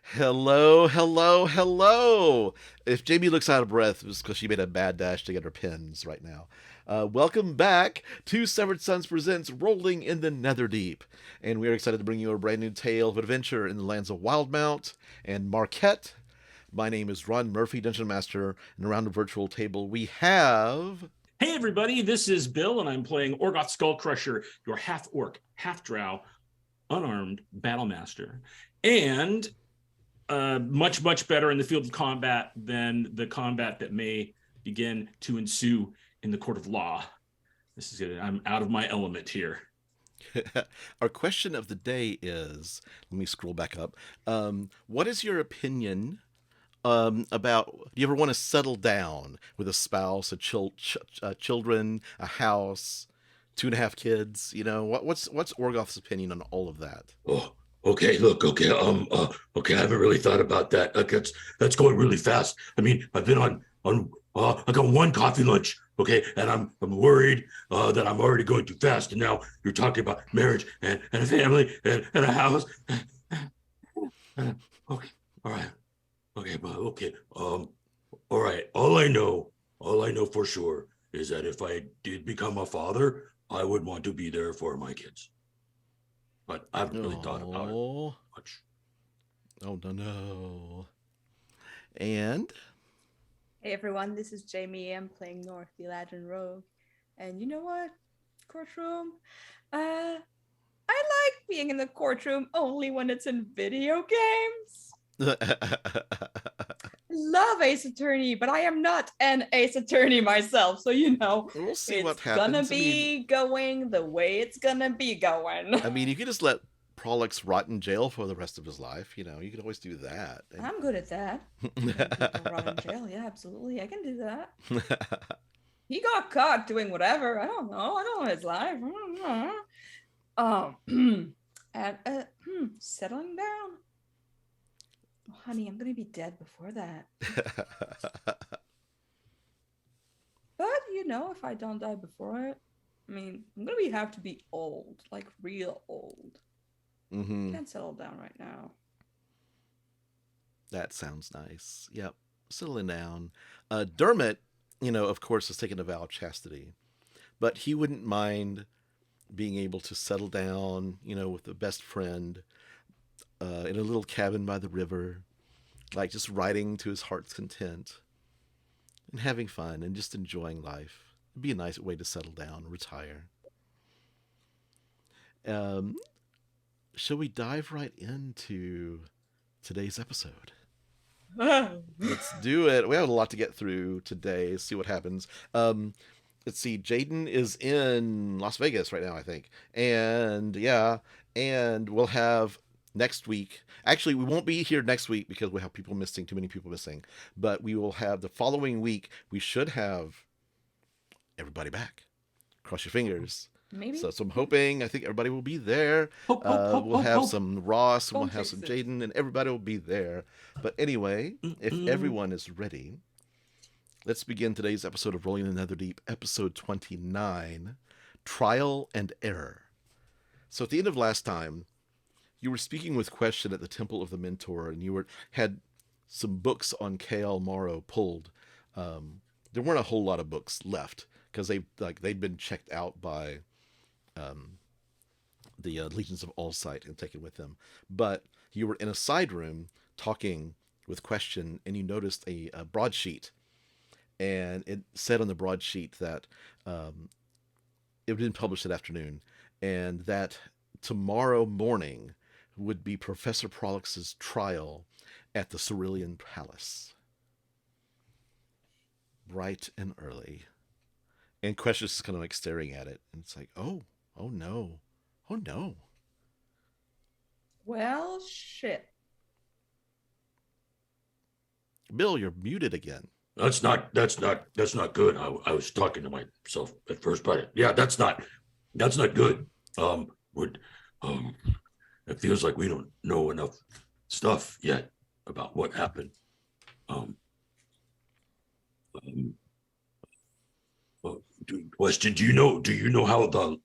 Hello, hello, hello. If Jamie looks out of breath, it's because she made a bad dash to get her pins right now. Welcome back to Severed Sons Presents Rolling in the Netherdeep. And we are excited to bring you a brand new tale of adventure in the lands of Wildmount and Marquette. My name is Ron Murphy, Dungeon Master, and around the virtual table we have. Hey everybody, this is Bill, and I'm playing Orgoth Skullcrusher, your half orc, half drow, unarmed battle master, and much better in the field of combat than the combat that may begin to ensue in the court of law. This is good. I'm out of my element here. Our question of the day is, let me scroll back up. What is your opinion about, do you ever want to settle down with a spouse, children, a house, two and a half kids? What's Orgoth's opinion on all of that? Oh, okay. Look, okay. Okay. I haven't really thought about that. That's going really fast. I mean, I've been on. I got one coffee lunch. Okay, and I'm worried that I'm already going too fast. And now you're talking about marriage and a family and a house. Okay. All right. Okay. But okay. All right. All I know for sure is that if I did become a father, I would want to be there for my kids. But I haven't really thought about it Oh, much. oh no, no. And Hey everyone, this is Jamie. I'm playing North, the Legend Rogue. And you know what? Courtroom? I like being in the courtroom only when it's in video games. Love Ace Attorney, but I am not an Ace Attorney myself, so we'll see it's what gonna happens. be going the way it's gonna be going. You could just let Prolix rot in jail for the rest of his life. You could always do that. I'm good at that. People rot in jail, yeah, absolutely. I can do that. He got caught doing whatever. I don't know. I don't know his life. I don't know. And settling down. Oh, honey, I'm gonna be dead before that. But if I don't die before it, I'm gonna have to be old, like real old. Mm-hmm. Can't settle down right now. That sounds nice. Yep. Settling down. Dermot, of course, has taken a vow of chastity, but he wouldn't mind being able to settle down, with a best friend in a little cabin by the river, like just writing to his heart's content and having fun and just enjoying life. It'd be a nice way to settle down, retire. Um, shall we dive right into today's episode? Let's do it. We have a lot to get through today. See what happens. Let's see. Jaden is in Las Vegas right now, I think, and yeah, and we'll have next week. Actually, we won't be here next week because we have people missing. Too many people missing. But we will have the following week. We should have everybody back. Cross your fingers. Maybe. So I'm hoping. I think everybody will be there. Hope, hope, hope, We'll hope, have hope. some Ross. We'll Don't have some jinx it. Jaden, and everybody will be there. But anyway, if everyone is ready, let's begin today's episode of Rolling in the Netherdeep, episode 29, Trial and Error. So at the end of last time, you were speaking with Question at the Temple of the Mentor, and had some books on Kael Morrow pulled. There weren't a whole lot of books left because they'd been checked out by the Legions of Allsight and taken with them. But you were in a side room talking with Question, and you noticed a broadsheet, and it said on the broadsheet that it had been published that afternoon, and that tomorrow morning would be Professor Prolix's trial at the Cerulean Palace. Bright and early. And Question's just kind of like staring at it, and it's like, oh no. Oh no. Well, shit. Bill, you're muted again. That's not good. I was talking to myself at first, but yeah, that's not good. Would it feels like we don't know enough stuff yet about what happened. Um, um Question: Do you know how the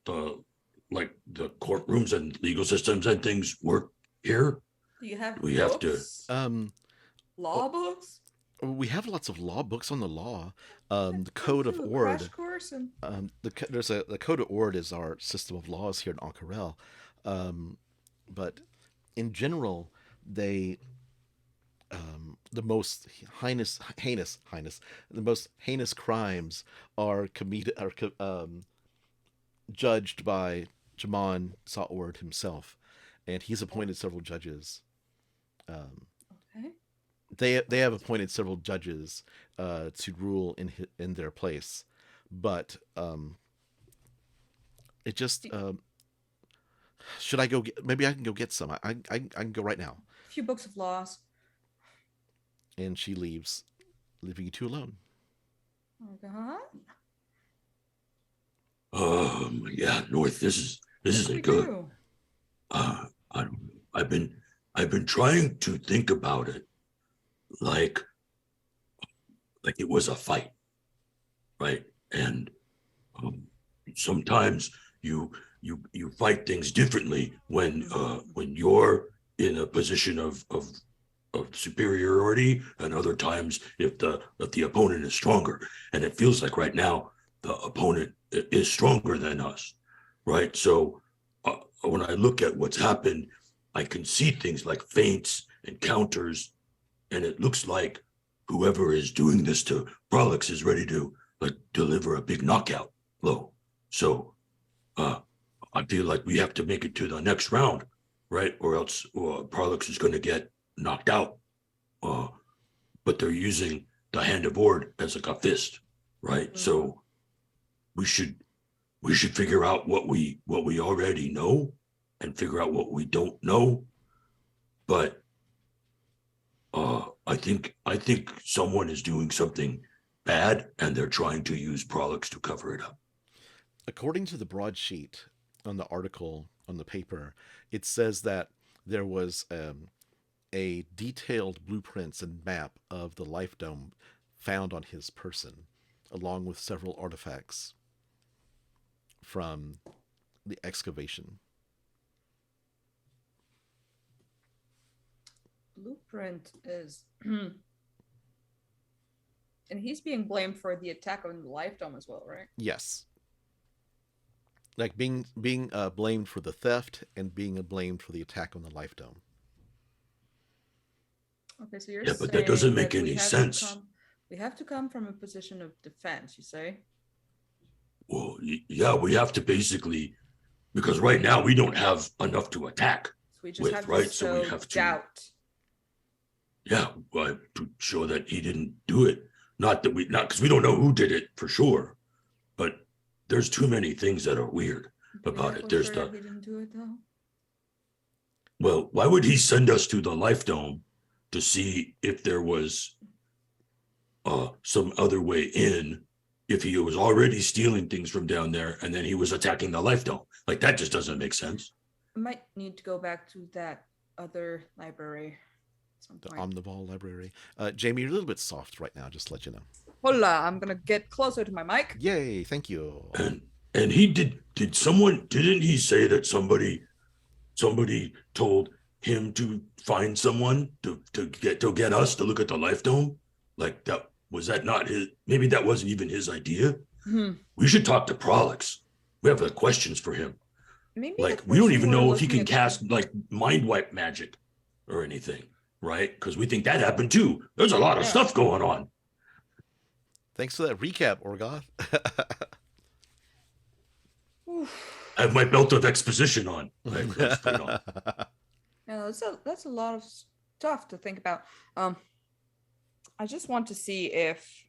like the courtrooms and legal systems and things work here? Do you have We have to. books? Um, Law books? we have lots of law books on the law. Let's The go Code of through a crash Ord. course and The Code of Ord is our system of laws here in Ank'Harel. But in general, they the most the most heinous crimes are committed judged by Jamon Sa'ord himself, and he's appointed several judges. Um, okay. they have appointed several judges to rule in their place, but it just should I go get, maybe I can go get some. I can go right now. A few books of laws. And she leaves, leaving you two alone. Oh God. Yeah, North. This isn't good. Do? I don't know. I've been trying to think about it like it was a fight, right? And sometimes you fight things differently when you're in a position of superiority, and other times if the opponent is stronger. And it feels like right now the opponent is stronger than us, right? So when I look at what's happened, I can see things like feints and counters, and it looks like whoever is doing this to Prolix is ready to like deliver a big knockout blow. So I feel like we have to make it to the next round, right? Or else Prolix is going to get knocked out. But they're using the Hand of Ord as like a fist, right? Mm-hmm. So we should figure out what we already know and figure out what we don't know. But I think someone is doing something bad, and they're trying to use Prolix to cover it up. According to the broadsheet on the article on the paper, it says that there was a detailed blueprints and map of the Life Dome found on his person, along with several artifacts from the excavation. Blueprint is and he's being blamed for the attack on the Life Dome as well, right? Yes. Like being blamed for the theft and being blamed for the attack on the Life Dome. Okay, so you're saying but that doesn't make any sense. We have to come from a position of defense, you say? Well, yeah, we have to basically, because right now we don't have enough to attack. So we just have to so we have to doubt. Yeah, well, to show that he didn't do it. Not because we don't know who did it for sure, but there's too many things that are weird about it. There's sure he didn't do it though. Well, why would he send us to the Life Dome to see if there was some other way in, if he was already stealing things from down there and then he was attacking the Life Dome? Like, that just doesn't make sense. I might need to go back to that other library. The Omnivore library. Jamie, you're a little bit soft right now, just to let you know. Hola, I'm gonna get closer to my mic. Yay, thank you. And he didn't he say that somebody told him to find someone to get us to look at the Life Dome? Like, that not his, maybe that wasn't even his idea. Mm-hmm. We should talk to Prolix. We have questions for him. Maybe like, we don't even know if he can cast like mind wipe magic or anything, right? Because we think that happened too. There's a lot of stuff going on. Thanks for that recap, Orgoth. I have my belt of exposition on. Yeah, that's a lot of stuff to think about. I just want to see if,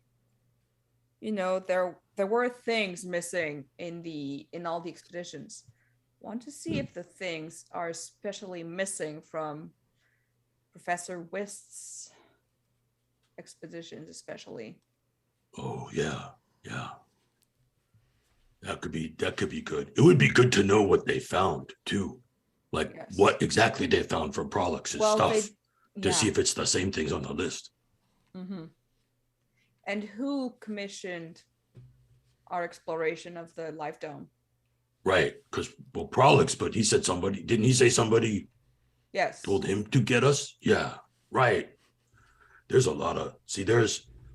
there were things missing in all the expeditions. Want to see if the things are especially missing from Professor Wist's expeditions, especially. Oh yeah. That could be good. It would be good to know what they found too, like what exactly they found from Prolix's stuff, to see if it's the same things on the list. Mm-hmm. And who commissioned our exploration of the Life Dome? Right, because Prolix, but he said somebody. Didn't he say somebody? Yes. Told him to get us? Yeah, right. There's a lot of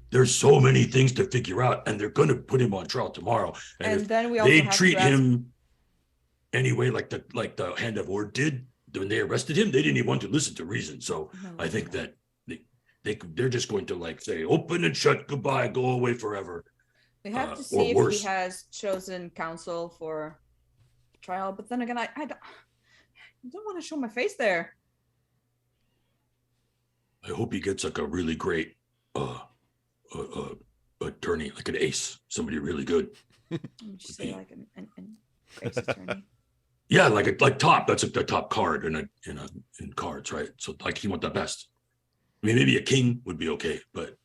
there's so many things to figure out, and they're gonna put him on trial tomorrow. And if then we also they have treat to ask... him anyway, like the Hand of Ord did when they arrested him, they didn't even want to listen to reason. So No, I think no. that they're just going to like say open and shut, goodbye, go away forever. We have to or see if worse. he has chosen counsel for trial, but then again, I don't want to show my face there. I hope he gets like a really great attorney, like an ace, somebody really good. Let me just say like an ace attorney. Yeah, like top. That's the top card in cards, right? So like he want the best. I mean, maybe a king would be okay, but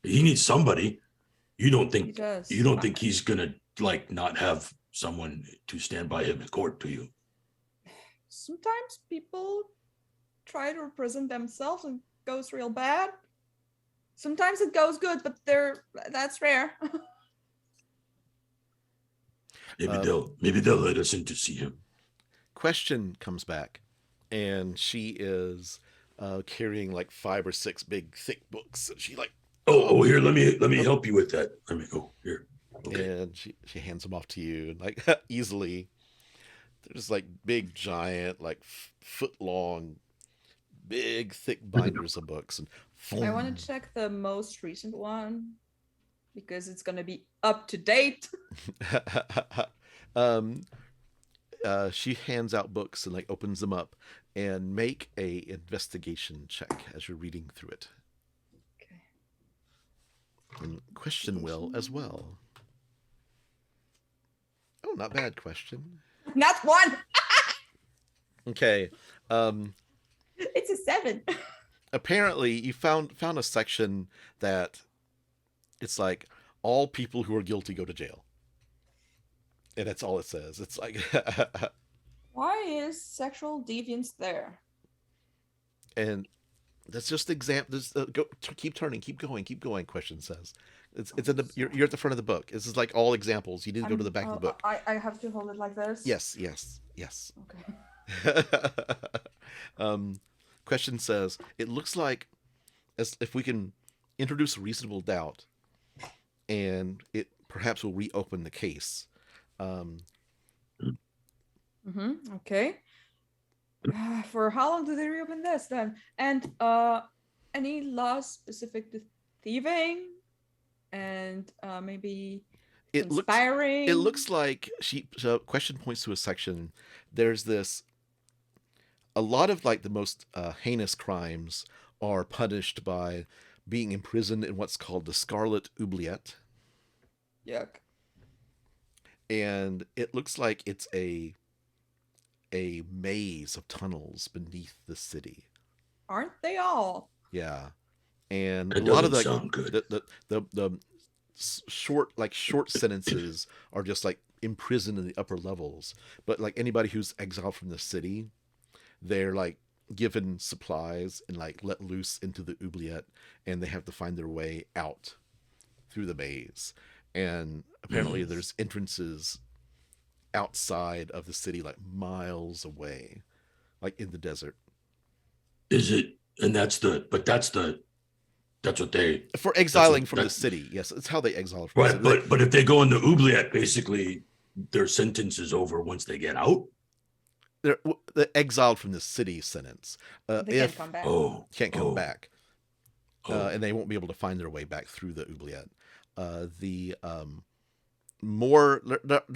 he needs somebody. You don't He think does. he's gonna like not have someone to stand by him in court, do you? Sometimes people try to represent themselves and it goes real bad. Sometimes it goes good, but that's rare. Maybe they'll let us in to see him. Question comes back, and she is carrying like 5 or 6 big thick books, and she like Here, let me help you with that. Let me go here. Okay. And she hands them off to you, and like easily. There's like big, giant, like foot long, big, thick binders of books, and I want to check the most recent one because it's gonna be up to date. She hands out books and like opens them up, and make a investigation check as you're reading through it. Okay. And question will as well. Oh, not bad, question. Not one. Okay. It's a 7. Apparently, you found a section that it's like all people who are guilty go to jail, and that's all it says. It's like Why is sexual deviance there? and that's just example. Keep turning, keep going. Question says, it's in the you're at the front of the book. This is like all examples. You need to go to the back of the book. I have to hold it like this. Yes. Okay. Question says, it looks like as if we can introduce a reasonable doubt, and it perhaps will reopen the case. Okay. For how long do they reopen this then? And any laws specific to thieving and maybe conspiring? It looks like question points to a section. There's a lot of like the most heinous crimes are punished by being imprisoned in what's called the Scarlet Oubliette. Yuck. And it looks like it's a maze of tunnels beneath the city. Aren't they all? Yeah. And That a lot of doesn't sound good. the short sentences are just like imprisoned in the upper levels. But like anybody who's exiled from the city, they're like given supplies and like let loose into the oubliette, and they have to find their way out through the maze. And apparently there's entrances outside of the city, like miles away, like in the desert. Is it? And that's what they for exiling from the city. Yes, it's how they exile from right. the city. But if they go in the oubliette, basically their sentence is over once they get out. They're exiled from the city sentence. They can't come back. Can't come back. And they won't be able to find their way back through the oubliette. There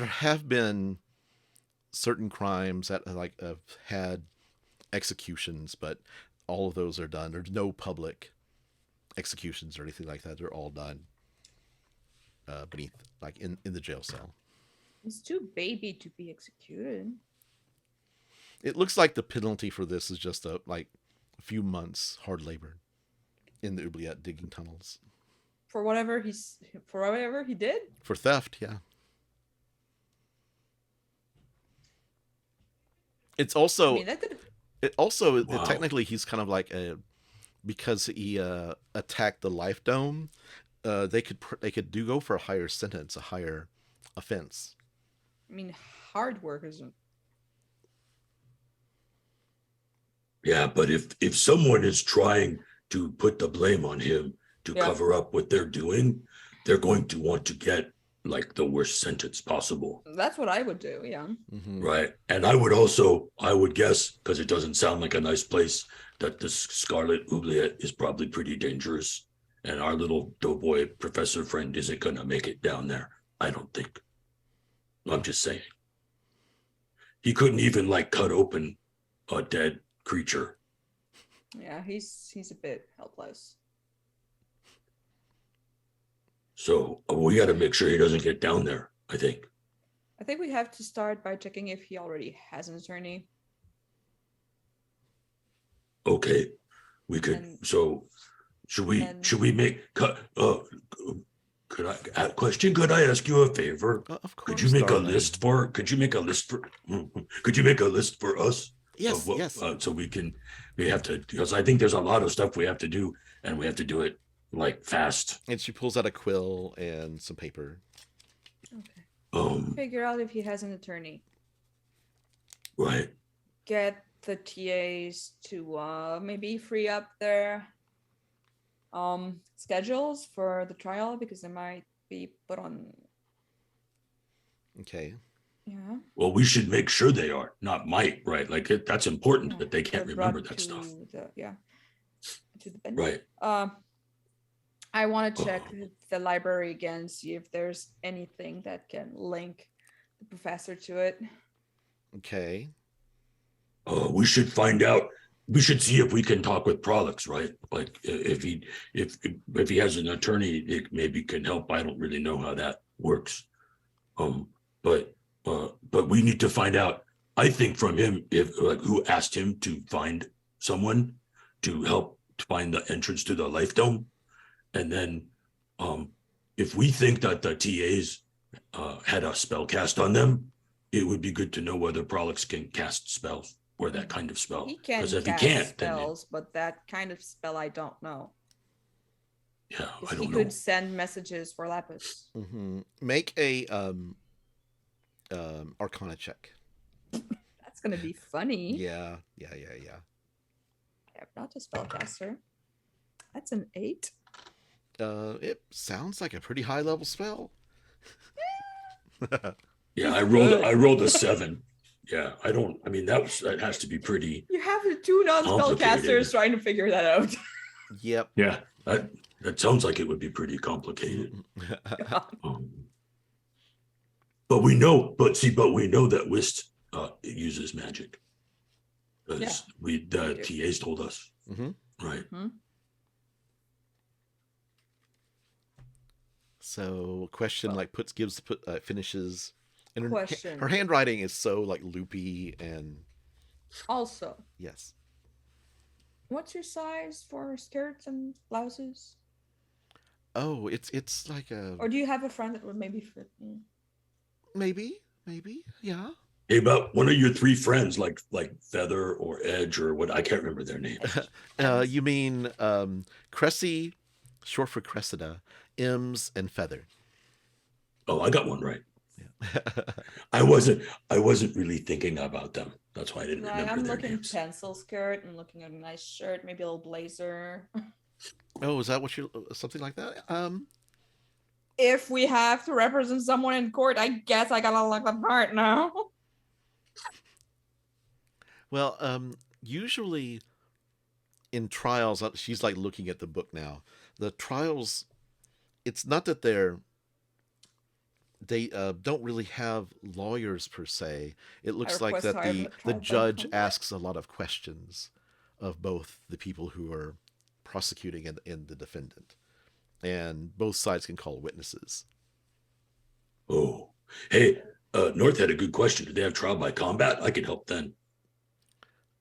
have been certain crimes that like have had executions, but all of those are done. There's no public executions or anything like that. They're all done beneath, like in the jail cell. He's too baby to be executed. It looks like the penalty for this is just a few months hard labor in the oubliette digging tunnels. For whatever he did? For theft, yeah. It's also technically he's kind of like because he attacked the Life Dome, they could go for a higher sentence, a higher offense. I mean, hard work isn't. Yeah, but if someone is trying to put the blame on him to Yeah. cover up what they're doing, they're going to want to get like the worst sentence possible. That's what I would do. Yeah. Mhm. Right. And I would guess, because it doesn't sound like a nice place, that this Scarlet Oubliette is probably pretty dangerous. And our little doughboy professor friend isn't going to make it down there. I don't think. I'm just saying. He couldn't even like cut open a dead creature. Yeah, he's a bit helpless. So we got to make sure he doesn't get down there, I think. I think we have to start by checking if he already has an attorney. Okay. We could. And- So should we make could I question? Could I ask you a favor? Of course. Could you make a darling. list for? Could you make a list for us? Yes. Of what, Yes. So we have to, because I think there's a lot of stuff we have to do, and we have to do it like fast. And she pulls out a quill and some paper. Okay. Figure out if he has an attorney. Right. Get the TAs to maybe free up their schedules for the trial because they might be put on. Okay. Yeah. Well, we should make sure they are, not might, right? Like that's important that they can't they're remember brought that stuff. To the bench. Right. I want to check the library again, see if there's anything that can link the professor to it. Okay. We should find out. We should see if we can talk with Prolix, right? Like if he has an attorney, it maybe can help. I don't really know how that works. But we need to find out. I think from him, if like who asked him to find someone to help to find the entrance to the Life Dome, and then if we think that the TAs had a spell cast on them, it would be good to know whether Prolix can cast spells or that kind of spell. He can Because if cast he can't, spells, but that kind of spell I don't know. Yeah, I He don't know. could send messages for Lapis. Mm-hmm. Make a Arcana check. That's gonna be funny. Yeah. I'm not a spellcaster. That's an 8. It sounds like a pretty high level spell. Yeah, I rolled a 7. Yeah, I mean that has to be pretty. You have the 2 non-spellcasters Complicated. trying to figure that out. Yep. Yeah, that sounds like it would be pretty complicated. But we know that Whist uses magic. Because the TAs told us. Mm-hmm. Right. Hmm? So question like finishes. And Question. her handwriting is so like loopy and Also, yes. what's your size for skirts and blouses? Oh, it's like a Or do you have a friend that would maybe fit me? maybe, yeah. Hey, about one of your 3 friends, like Feather or Edge or what, I can't remember their names. You mean Cressy, short for Cressida, Ems, and Feather. Oh, I got one right. Yeah. I wasn't really thinking about them. That's why I didn't Like, remember I'm their looking names. pencil skirt and looking at a nice shirt, maybe a little blazer. Oh, is that what you something like that? If we have to represent someone in court, I guess I gotta look the part now. Well, usually in trials, she's like looking at the book now. The trials, it's not that they don't really have lawyers per se. It looks like request that to the have a trial by judge combat. asks a lot of questions of both the people who are prosecuting and the defendant, and both sides can call witnesses. Oh, hey, North had a good question. Did they have trial by combat? I could help then.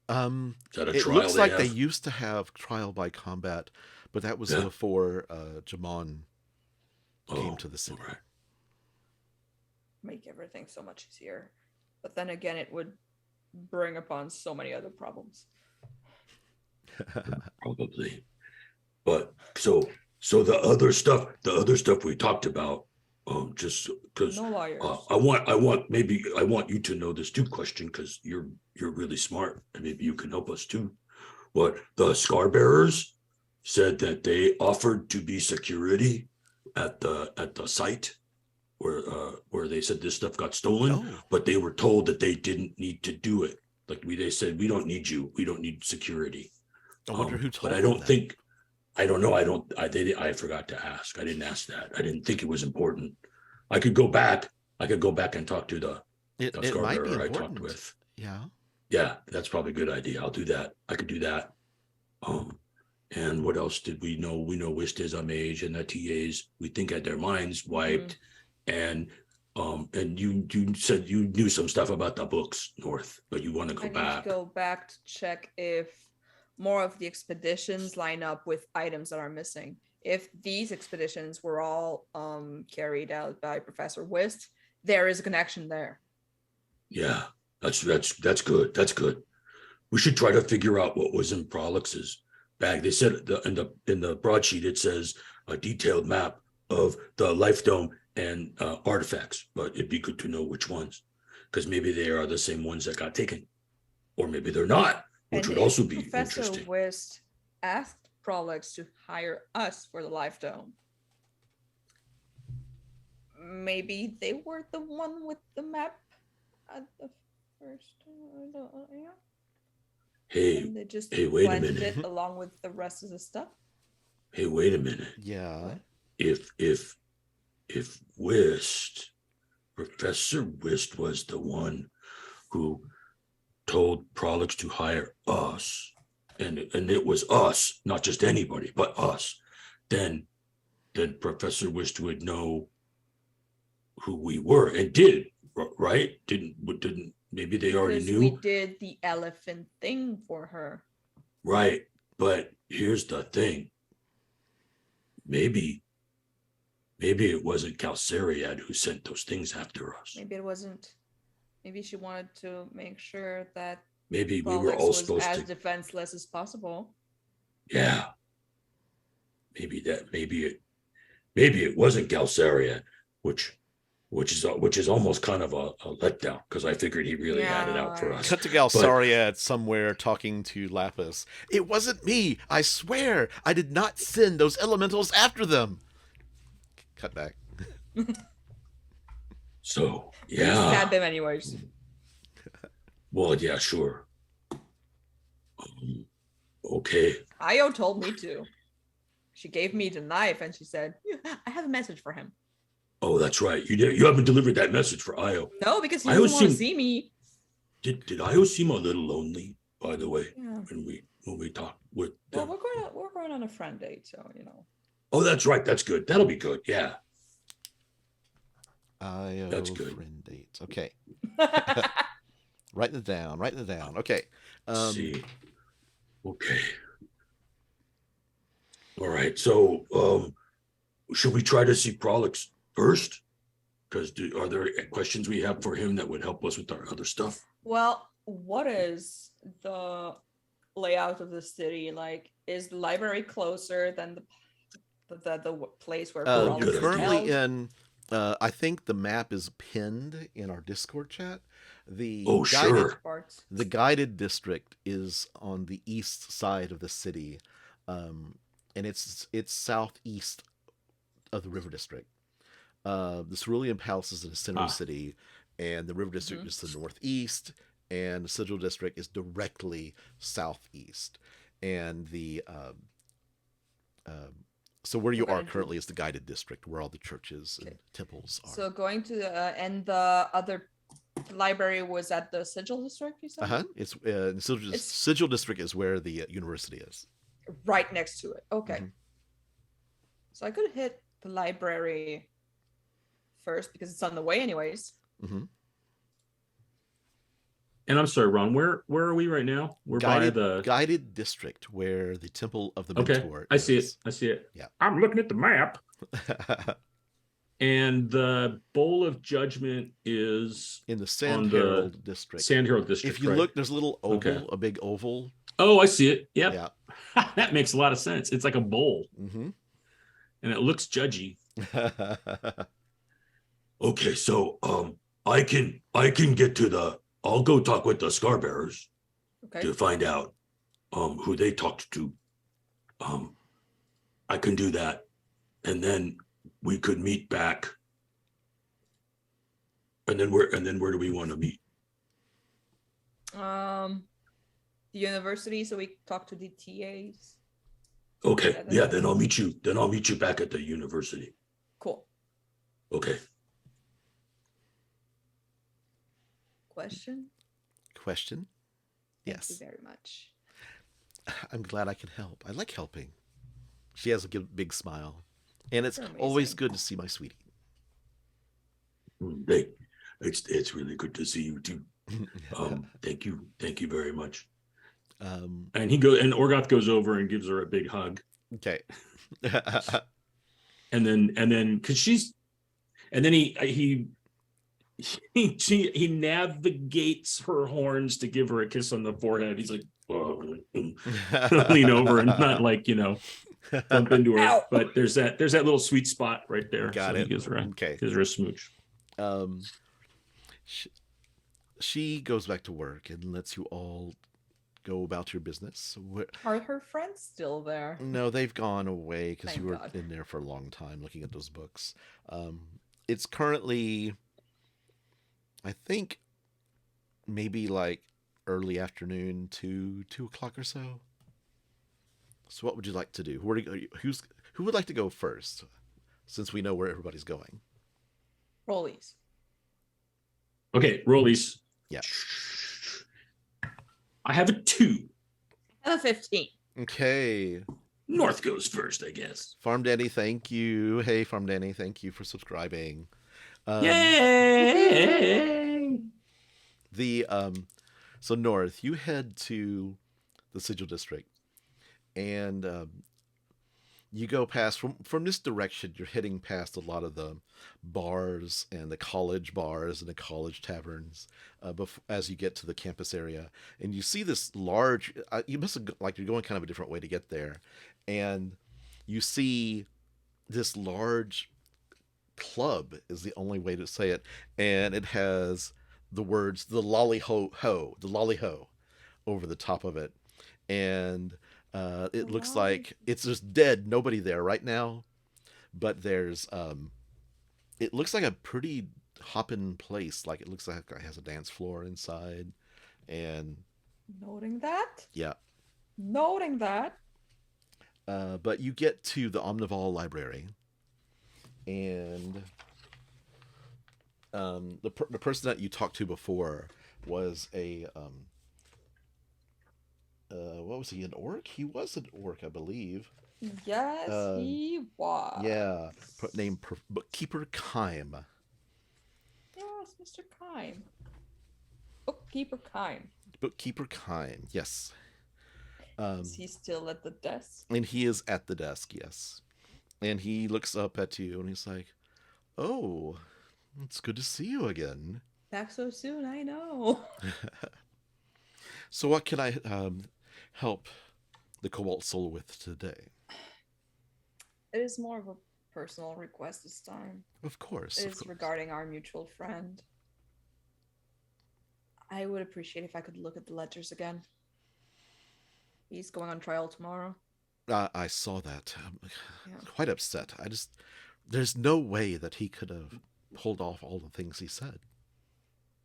Is that a It trial looks like have? they used to have trial by combat, but that was Yeah. before Jamon came to the city. all right. Make everything so much easier. But then again, it would bring upon so many other problems. Probably. But so the other stuff we talked about, just because No lawyers. I want you to know this too question, because you're really smart and maybe you can help us too. But the scar bearers said that they offered to be security at the site where they said this stuff got stolen, Oh. but they were told that they didn't need to do it. Like they said, we don't need you. We don't need security. I wonder who told But I them don't that. think. I don't know. I forgot to ask. I didn't ask that. I didn't think it was important. I could go back and talk to the It scar might be bearer I important. talked with. Yeah. Yeah, that's probably a good idea. I'll do that. I could do that. And what else did we know? We know Wista's our mage and the TAs we think had their minds wiped. And you said you knew some stuff about the books, North, but you want to go back. I need to go back to check if more of the expeditions line up with items that are missing. If these expeditions were all carried out by Professor Wist, there is a connection there. Yeah, that's good. That's good. We should try to figure out what was in Prolix's bag. They said in the broadsheet it says a detailed map of the life dome and artifacts, but it'd be good to know which ones, because maybe they are the same ones that got taken, or maybe they're not, which would also be Professor interesting. Wist asked Prolix to hire us for the life dome. Maybe they were the one with the map at the first. Yeah. Hey, And they just wait a blended minute. it along with the rest of the stuff. Hey, wait a minute. Yeah. If Wist, Professor Wist was the one who told Prolix to hire us, and it was us, not just anybody, but us, then Professor Wist would know who we were and did, right? Didn't maybe they already Because knew? we did the elephant thing for her. Right. But here's the thing. Maybe it wasn't Calceriad who sent those things after us. Maybe it wasn't. Maybe she wanted to make sure that Maybe we were Prolix all was supposed as to. defenseless as possible. Yeah. Maybe it wasn't Calceriad, which is almost kind of a letdown, because I figured he really had it out for us. Cut to Galsariad somewhere talking to Lapis. It wasn't me. I swear. I did not send those elementals after them. Cut back. So, You yeah. stabbed him anyways. Well, yeah, sure. Okay. Io told me to. She gave me the knife and she said, I have a message for him. Oh, that's right. You haven't delivered that message for Io. No, because he Io doesn't want to seemed- see me. Did Io seem a little lonely, by the way, Yeah. when we talked with Well, them? we're going on a friend date, so Oh, that's right. That's good. That'll be good. Yeah. IO That's good. friend dates. Okay. Write it down. Okay. See. Okay. All right. So, should we try to see Prolix first? Because are there questions we have for him that would help us with our other stuff? Well, what is the layout of the city like? Is the library closer than the place where You're Prolix is currently held? in. I think the map is pinned in our Discord chat. The Oh, sure. Parts. The guided district is on the east side of the city, and it's southeast of the river district. The Cerulean Palace is in the center of the city, and the river district is the northeast, and the Sigil district is directly southeast. And the so where you are currently is the guided district, where all the churches and temples are. So going to and the other library was at the Sigil district, you said? It's the Sigil district is where the university is. Right next to it. Okay. So I could hit the library first because it's on the way anyways. And I'm sorry, Ron, where are we right now? We're guided, by the guided district where the Temple of the Mentor I see is. it. Yeah. I'm looking at the map. And the Bowl of Judgment is in the Sand Herald district. Sand Herald district. If you look, there's a little oval, a big oval. Oh, I see it. Yep. Yeah. That makes a lot of sense. It's like a bowl. And it looks judgy. Okay, so I can get to I'll go talk with the Scar Bearers to find out who they talked to, I can do that, and then we could meet back. And then where do we want to meet? The university, so we talk to the TAs. Okay, yeah, then I'll meet you back at the university. Cool. Okay. Question? Yes. Thank you very much. I'm glad I can help. I like helping. She has a big smile. And it's You're amazing. always good to see my sweetie. Hey, it's really good to see you too. Thank you very much. And Orgoth goes over and gives her a big hug. Okay. and then because he navigates her horns to give her a kiss on the forehead. He's like, lean over and not like, bump into her. Ow. But there's that little sweet spot right there. Got it. He gives her a smooch. She goes back to work and lets you all go about your business. Are her friends still there? No, they've gone away because Thank you were God. in there for a long time looking at those books. It's currently, I think, maybe like early afternoon to 2 o'clock or so. So what would you like to do? Who would like to go first, since we know where everybody's going? Rollies. Okay, rollies. Yeah. I have a 2. And a 15. Okay. North goes first, I guess. Farm Danny, thank you. Hey, Farm Danny, thank you for subscribing. Yay! So North, you head to the Sigil District, and you go past from this direction. You're heading past a lot of the bars and the college bars and the college taverns as you get to the campus area, and you see this large. You must have you're going kind of a different way to get there, and you see this large club is the only way to say it, and it has the words the lolly ho over the top of it, and it looks like it's just dead, nobody there right now, but there's it looks like a pretty hoppin' place. Like, it looks like it has a dance floor inside, and Noting that. But you get to the Omnival Library, and the person that you talked to before was a what was he, an orc? He was an orc, I believe. Yes, he was. Yeah, named Bookkeeper Kime. Yes, Mr. Kime. Bookkeeper Kime. Bookkeeper Kime, yes. Is he still at the desk? And he is at the desk, yes. And he looks up at you and he's like, "Oh, it's good to see you again." Back so soon, I know. So what can I help the Cobalt Soul with today? It is more of a personal request this time. Of course. It is regarding our mutual friend. I would appreciate if I could look at the ledgers again. He's going on trial tomorrow. I saw that. I'm quite upset. There's no way that he could have pulled off all the things he said.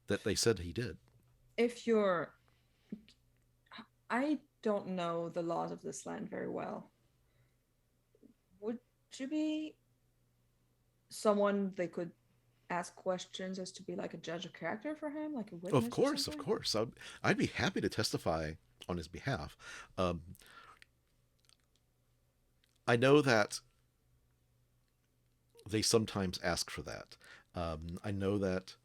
That they said he did. I don't know the laws of this land very well. Would you be someone they could ask questions as to be like a judge of character for him, like a witness? Of course. I'd be happy to testify on his behalf. I know that they sometimes ask for that. I know that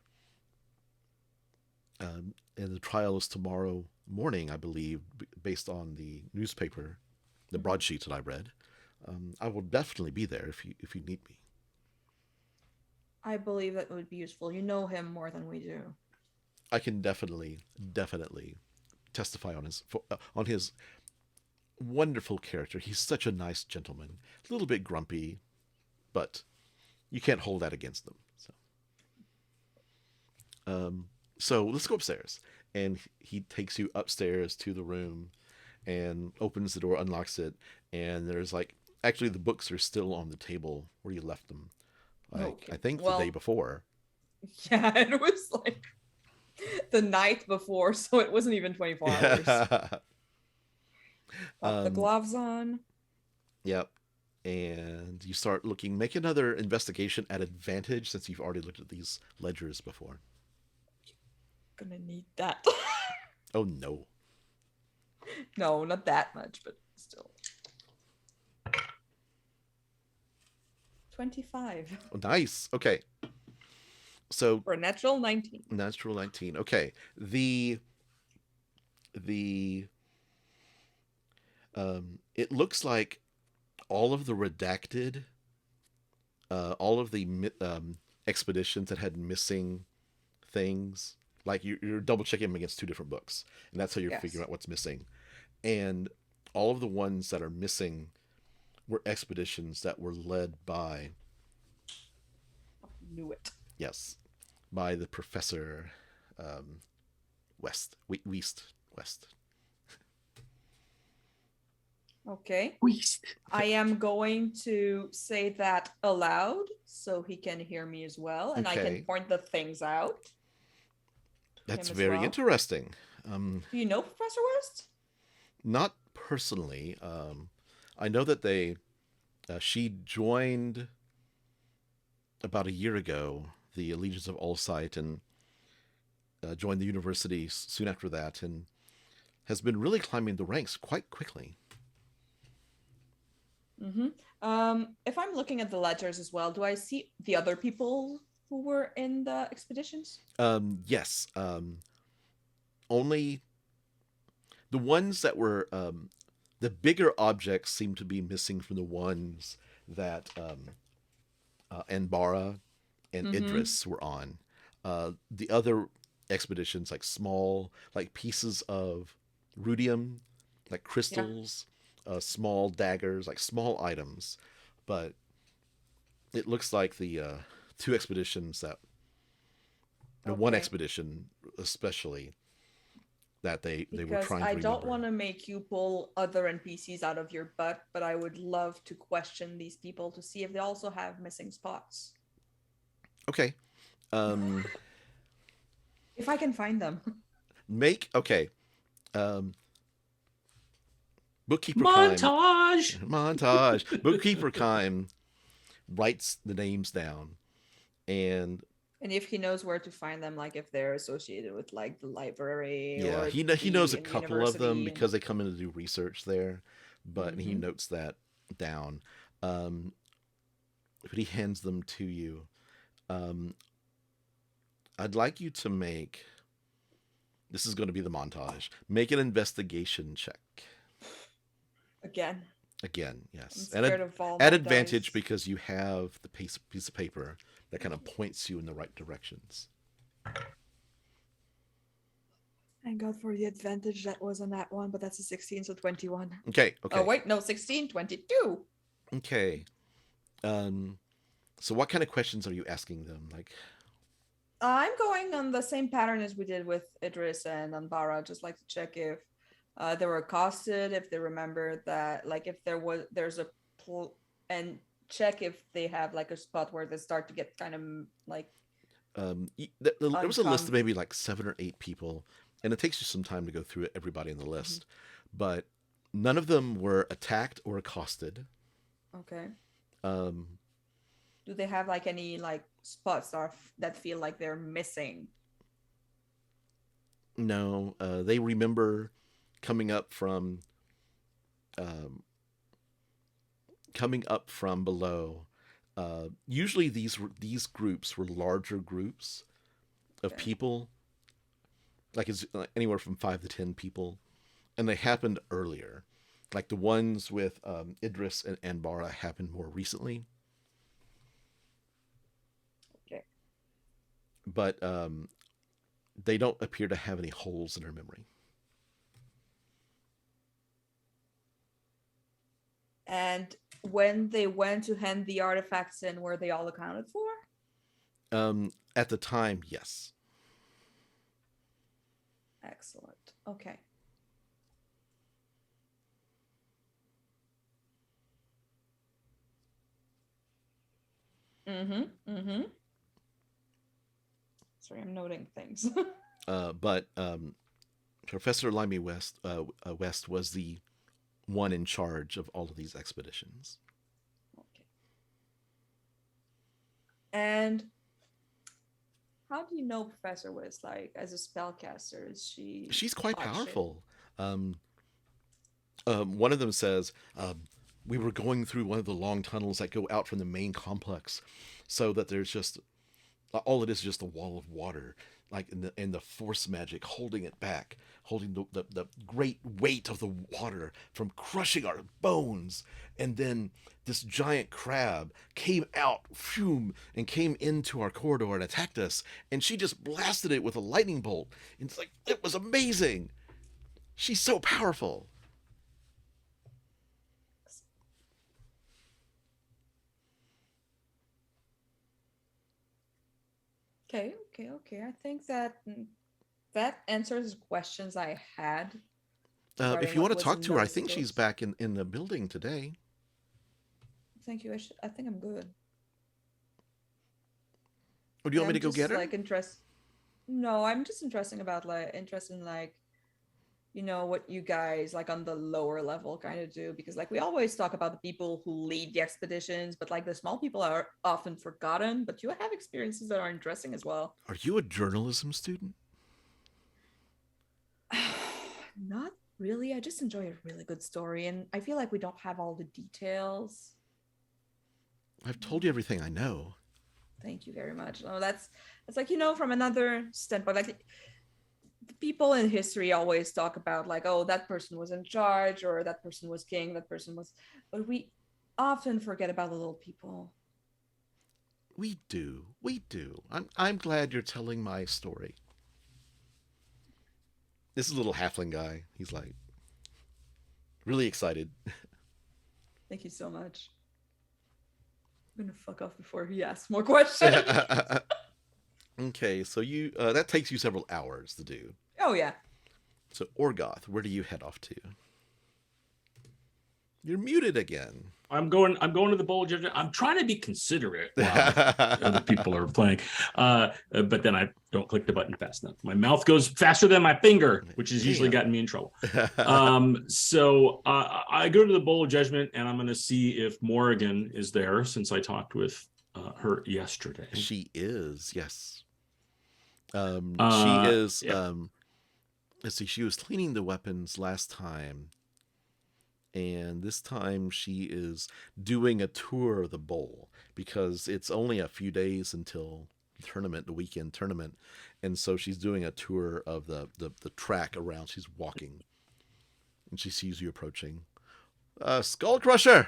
and the trial is tomorrow morning, I believe, based on the newspaper, the broadsheets that I read. I will definitely be there if you need me. I believe that would be useful. You know him more than we do. I can definitely testify on his wonderful character. He's such a nice gentleman, a little bit grumpy, but you can't hold that against them. So let's go upstairs. And he takes you upstairs to the room, and opens the door, unlocks it, and there's like actually the books are still on the table where you left them. Like Okay. I think the day Well, before. yeah, it was like the night before, so it wasn't even 24 hours. Pop the um, gloves on. yep. And you start looking. Make another investigation at advantage since you've already looked at these ledgers before. Gonna need that. Oh no. No, not that much, but still. 25 Oh, nice. Okay. So for a natural 19. natural 19. Okay. The it looks like all of the redacted, all of the expeditions that had missing things, like you're double checking them against two different books, and that's how you're Yes. figuring out what's missing. And all of the ones that are missing were expeditions that were led by, Knew it. yes, by the Professor West, West. Okay. Waste. I am going to say that aloud so he can hear me as well, and I Okay. can point the things out. That's Him as very well. interesting. Do you know Professor West? Not personally. I know that she joined about a year ago the Allegiance of All Sight and joined the university soon after that, and has been really climbing the ranks quite quickly. Mm-hmm. If I'm looking at the ledgers as well, do I see the other people who were in the expeditions? Yes. Only the ones that were the bigger objects seem to be missing from the ones that Anbara and Mhm. Idris were on. The other expeditions, like small, like pieces of rudium, like crystals, small daggers, like small items. But it looks like the two expeditions that, the one Okay. expedition especially, that they were Because trying I to don't remember. want to make you pull other NPCs out of your butt, but I would love to question these people to see if they also have missing spots. Okay. Um, If I can find them. okay. Um, Bookkeeper Montage. Montage. Bookkeeper Kime writes the names down, and And if he knows where to find them, like if they're associated with like the library yeah, or he knows a the couple of them university because they come in to do research there, but he Mhm. notes that down. Um, but he hands them to you. Um, I'd like you to make. This is going to be the montage. Make an investigation check. Again, Again, I'm yes. scared of all At my advantage dice. because you have the piece of paper that kind of points you in the right directions. Thank God for the advantage that was on that one, but that's a 16, so 21. Okay. Oh, wait, no, 16, 22. Okay. So what kind of questions are you asking them? Like, I'm going on the same pattern as we did with Idris and Anbara. Just like to check if they were accosted, if they remember that, like if there's a and check if they have like a spot where they start to get kind of like there was a list of uncom. maybe like 7 or 8 people, and it takes you some time to go through everybody on the list, but none of them were attacked or accosted. Okay. Um, Do they have like any like spots that feel like they're missing? no, they remember coming up from um, below. Usually these groups were larger groups of Okay. people, like it's anywhere from 5 to 10 people, and they happened earlier. Like the ones with Idris and Anbara happened more recently. Okay. But they don't appear to have any holes in her memory. And when they went to hand the artifacts in, were they all accounted for? At the time, yes. Excellent. Okay. Sorry, I'm noting things. But Professor Limey West was the one in charge of all of these expeditions. Okay. And how do you know Professor West, like, as a spellcaster? Is she? She's quite hot shit? powerful. One of them says, we were going through one of the long tunnels that go out from the main complex, so that there's just all it is just a wall of water, like in the force magic holding it back, holding the great weight of the water from crushing our bones. And then this giant crab came out, phew, and came into our corridor and attacked us. And she just blasted it with a lightning bolt. And it's like, it was amazing. She's so powerful. Okay. I think that answers questions I had. If regarding you what want to was talk in to her, I those think she's books. back in the building today. Thank you. I think I'm good. Or do you want me I'm to go just, get her? like, No, I'm just interested in, like, what you guys, like, on the lower level kind of do, because, like, we always talk about the people who lead the expeditions, but, like, the small people are often forgotten, but you have experiences that are interesting as well. Are you a journalism student? Not really. I just enjoy a really good story, and I feel like we don't have all the details. I've told you everything I know. Thank you very much. No, that's like, from another standpoint, like, the people in history always talk about, like, oh, that person was in charge, or that person was king, that person was, but we often forget about the little people. We do. I'm glad you're telling my story. This is a little halfling guy. He's like really excited. Thank you so much. I'm gonna fuck off before he asks more questions. Okay, so you that takes you several hours to do. Oh yeah. So Orgoth, where do you head off to? You're muted again. I'm going to the bowl judgment. I'm trying to be considerate while other people are playing, but then I don't click the button fast enough. My mouth goes faster than my finger, which has usually gotten me in trouble. So I go to the bowl of judgment, and I'm going to see if Morrigan is there, since I talked with her yesterday. She is, yes. She is. Yeah. Let's see. She was cleaning the weapons last time. And this time she is doing a tour of the bowl, because it's only a few days until the weekend tournament. And so she's doing a tour of the track around. She's walking, and she sees you approaching. Skull Crusher!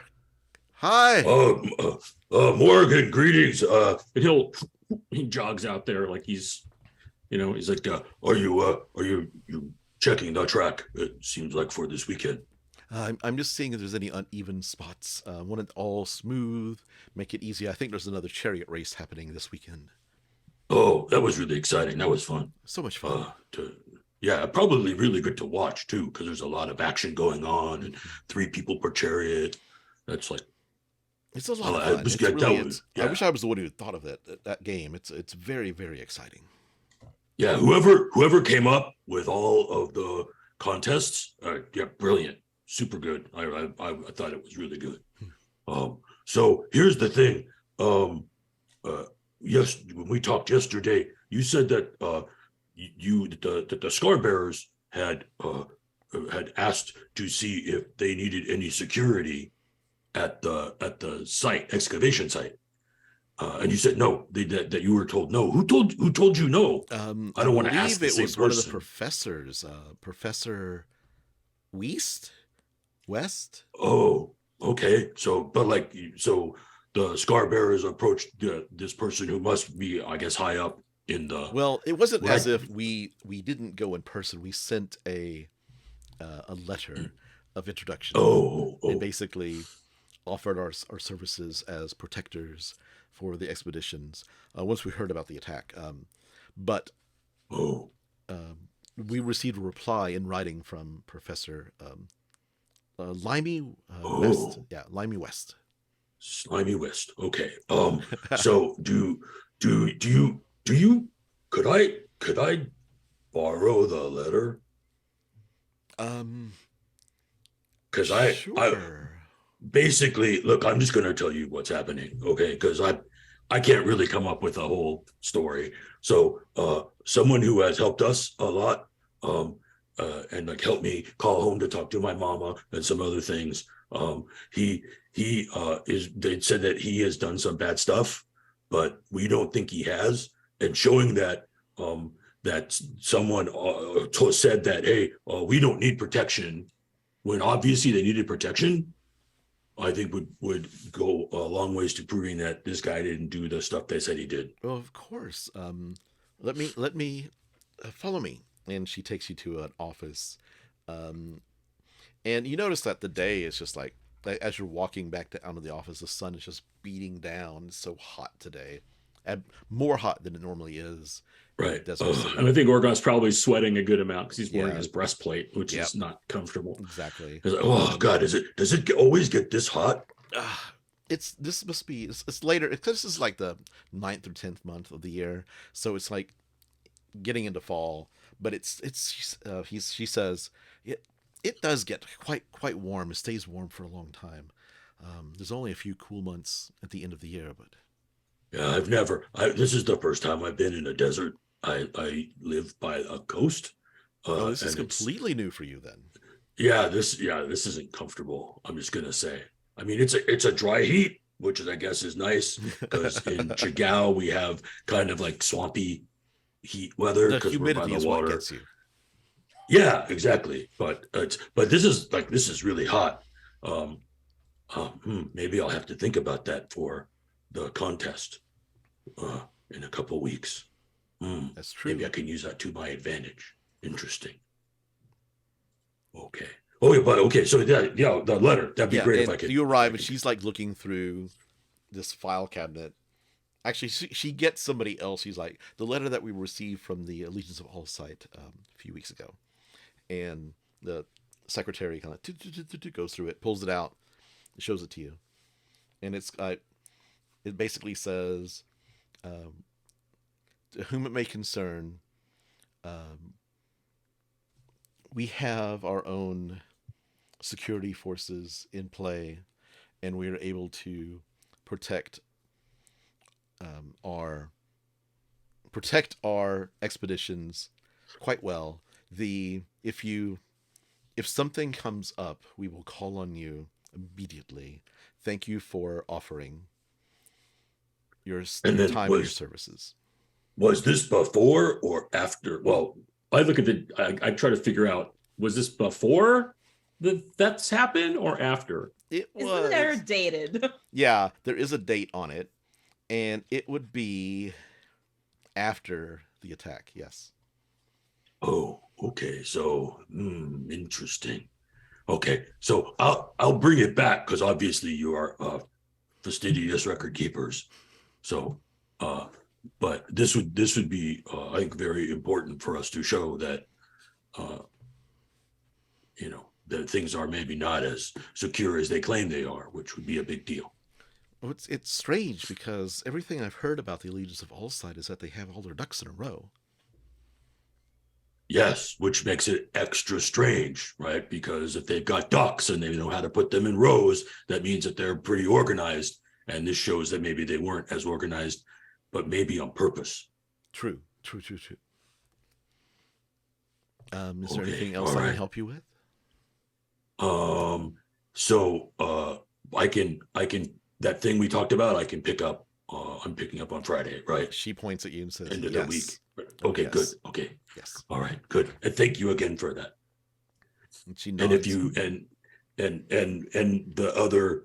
Hi! Morgan, greetings. He jogs out there like he's like, Are you checking the track? It seems like for this weekend. I'm just seeing if there's any uneven spots. Want it all smooth, make it easy. I think there's another chariot race happening this weekend. Oh, that was really exciting. That was fun. So much fun. Yeah, probably really good to watch too, because there's a lot of action going on, and 3 people per chariot. That's like, it's a lot of fun. Yeah. I wish I was the one who thought of that game. It's very, very exciting. Yeah, whoever came up with all of the contests, yeah, brilliant. Super good. I thought it was really good. So here's the thing. Yes, when we talked yesterday, you said that the Scar Bearers had asked to see if they needed any security at the excavation site. And you said no. That you were told no. Who told you no? I don't want to ask the same person. It was one of the professors, Professor West. Oh, okay. So the Scar Bearers approached this person who must be, I guess, high up in the. Well, it wasn't as if we didn't go in person. We sent a letter of introduction. And basically offered our services as protectors for the expeditions once we heard about the attack. We received a reply in writing from Professor Limey West. Yeah, Limey West. Slimy West. Okay. So do you could I borrow the letter? Um, Because I sure. basically look, I'm just gonna tell you what's happening, okay? Because I can't really come up with a whole story. So someone who has helped us a lot, um, and like helped me call home to talk to my mama and some other things. He is they said that he has done some bad stuff, but we don't think he has. And showing that that someone said that, hey, we don't need protection when obviously they needed protection, I think would go a long ways to proving that this guy didn't do the stuff they said he did. Well, of course. Let me follow me. And she takes you to an office. Um, and you notice that the day is just like as you're walking back down to the office, the sun is just beating down. It's so hot today, and more hot than it normally is in Right. Desert And I City. think Orgon's probably sweating a good amount because he's wearing Yeah. his breastplate, which Yep. is not comfortable. Exactly. It's like, oh God, does it always get this hot? Uh, it's this must be it's later because this is like the ninth or 10th month of the year, so it's like getting into fall. But she says it does get quite warm. It stays warm for a long time. There's only a few cool months at the end of the year, but Yeah, I've never. This is the first time I've been in a desert. I live by a coast, oh, this is and it's completely new for you then. this isn't comfortable. I'm just gonna say. I mean, it's a dry heat, which I guess is nice because in Chagao we have kind of like swampy heat weather The because we're by humidity the is what water. gets you. Yeah, exactly. But this is really hot. Um, Maybe I'll have to think about that for the contest in a couple weeks. That's Maybe true. I can use that to my advantage. Interesting. Okay. Oh yeah, but okay. So yeah, the letter. That'd be Yeah, great if and I so could. you If I arrive, and could. she's like looking through this file cabinet. Actually, she gets somebody else. She's like the letter that we received from the Allegiance of All site a few weeks ago, and the secretary kind of goes through it, pulls it out, shows it to you, and it basically says, um, "To whom it may concern, um, we have our own security forces in play, and we are able to protect our expeditions quite well. The if something comes up, we will call on you immediately. Thank you for offering And your then time and your services." was this before or after? Well, I look at I try to figure out, was this before that's happened or after? It Is the letter was, dated? yeah, there is a date on it, and it would be after the attack. Yes. oh, okay. So interesting. Okay, so I'll bring it back because obviously you are fastidious record keepers. So, uh, but this would be I think very important for us to show that uh, that things are maybe not as secure as they claim they are, which would be a big deal. Well, it's strange because everything I've heard about the Allegiance of Allsight is that they have all their ducks in a row. Yes, which makes it extra strange, right? Because if they've got ducks and they know how to put them in rows, that means that they're pretty organized. And this shows that maybe they weren't as organized, but maybe on purpose. True, true, true, true. Is there Okay, anything all else I can right. help you with? Um, so I can that thing we talked about, I can pick up. I'm picking up on Friday, right? She points at you and says, End of the week. "Yes, oh Okay, good. yes, Okay, yes." all right, good. And thank you again for that. And she And if nods. you and the other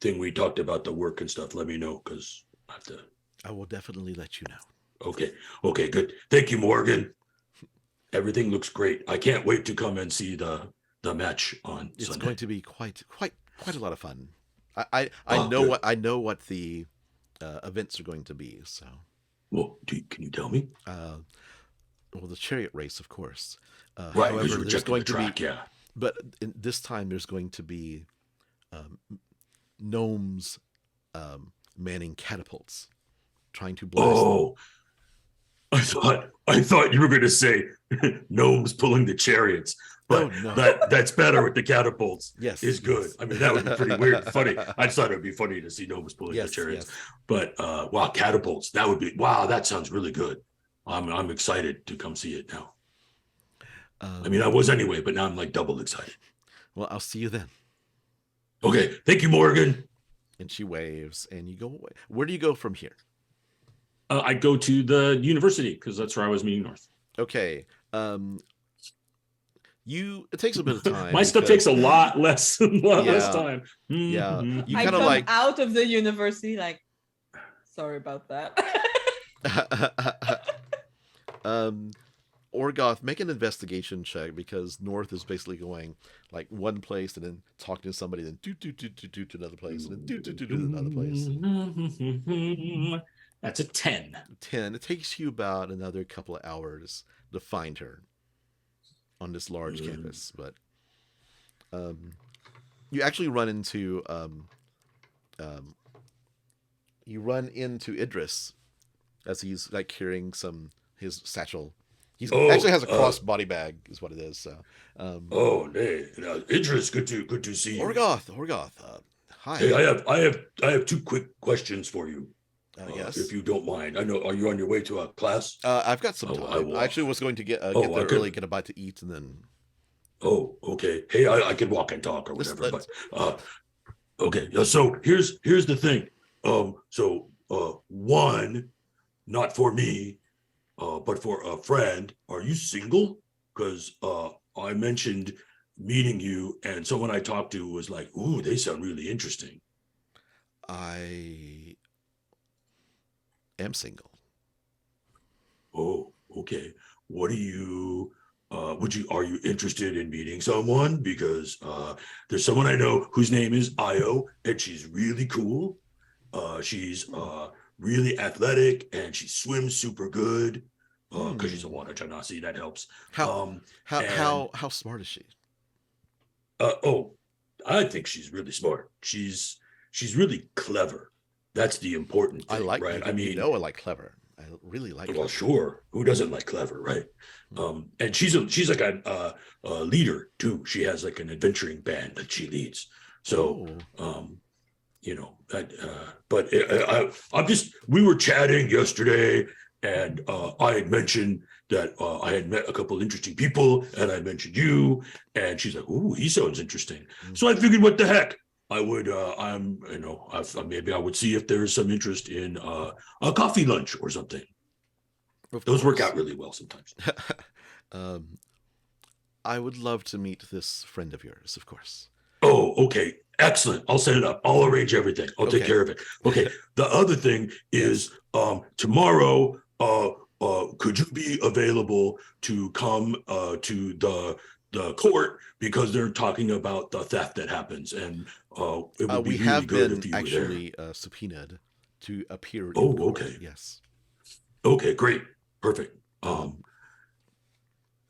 thing we talked about, the work and stuff, let me know because I have to. I will definitely let you know. Okay, okay, good. Thank you, Morgan. Everything looks great. I can't wait to come and see the match on It's Sunday. going to be quite a lot of fun. I Oh, know good. what the events are going to be. So, Well, can you tell me? uh, well, the chariot race, of course. Right, because However, we're there's checking the going to be, track. Yeah. but this time there's going to be um, gnomes manning catapults, trying to blast. Oh, I thought you were going to say gnomes pulling the chariots, but No. that's better with the catapults. Yes, is good. yes. I mean, that would be pretty weird and funny. I just thought it would be funny to see gnomes pulling the chariots. Yes. But wow, catapults. That would be wow. That sounds really good. I'm excited to come see it now. I mean, I was anyway, but now I'm like double excited. Well, I'll see you then. Okay, thank you, Morgan. And she waves, and you go away. Where do you go from here? I go to the university because that's where I was meeting North. Okay. It takes a bit of time. My stuff takes a lot less less time. Yeah. You I kind of come like out of the university like, sorry about that. Orgoth, make an investigation check, because North is basically going like one place and then talking to somebody, then do to another place, and then do to another place. That's a 10. 10. It takes you about another couple of hours to find her on this large campus, but you actually run into Idris as he's like carrying his satchel. He actually has a cross body bag, is what it is. So, hey, Idris, good to see you. Orgoth, hi. Hey, I have two quick questions for you. Yes, if you don't mind. I know. Are you on your way to a class? I've got some time. I actually was going to get there early, get a bite to eat, and then. Oh, okay. Hey, I can walk and talk or whatever. But okay. So here's the thing. One, not for me, but for a friend. Are you single? Because I mentioned meeting you, and someone I talked to was like, "Ooh, they sound really interesting." I am single. Oh, okay. What do you? Are you interested in meeting someone? Because there's someone I know whose name is Io, and she's really cool. She's really athletic, and she swims super good. Because she's a water genasi, that helps. How smart is she? I think she's really smart. She's really clever. That's the important thing, right? I mean, I like clever. I really like. Well, sure. Who doesn't like clever, right? And she's like a leader too. She has like an adventuring band that she leads. So, we were chatting yesterday, and I had mentioned that I had met a couple interesting people, and I mentioned you, and she's like, "Ooh, he sounds interesting." So I figured, what the heck? I would, maybe I would see if there's some interest in a coffee lunch or something. Those work out really well sometimes. I would love to meet this friend of yours, of course. Oh, okay. Excellent. I'll set it up. I'll arrange everything. I'll take care of it. Okay. The other thing is tomorrow, could you be available to come to the court, because they're talking about the theft that happens, and it would be really good if you were there. We have been actually subpoenaed to appear. Okay. Yes. Okay, great, perfect. Because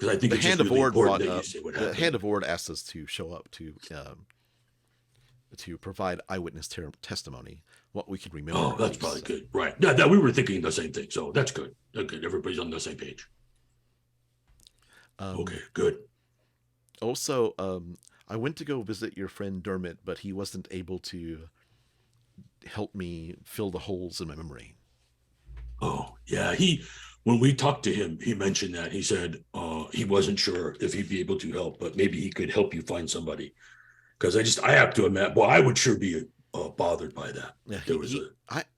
I think the it's Hand just of really Ord important that you say what happened. The Hand of Ord asked us to show up to provide eyewitness testimony, what we can remember. Oh, that's probably good, right? Yeah, that we were thinking the same thing, so that's good. Okay, everybody's on the same page. Okay, good. Also, I went to go visit your friend Dermot, but he wasn't able to help me fill the holes in my memory. Oh, yeah. When we talked to him, he mentioned that. He said he wasn't sure if he'd be able to help, but maybe he could help you find somebody. Because I have to imagine, well, I would sure be bothered by that. Yeah,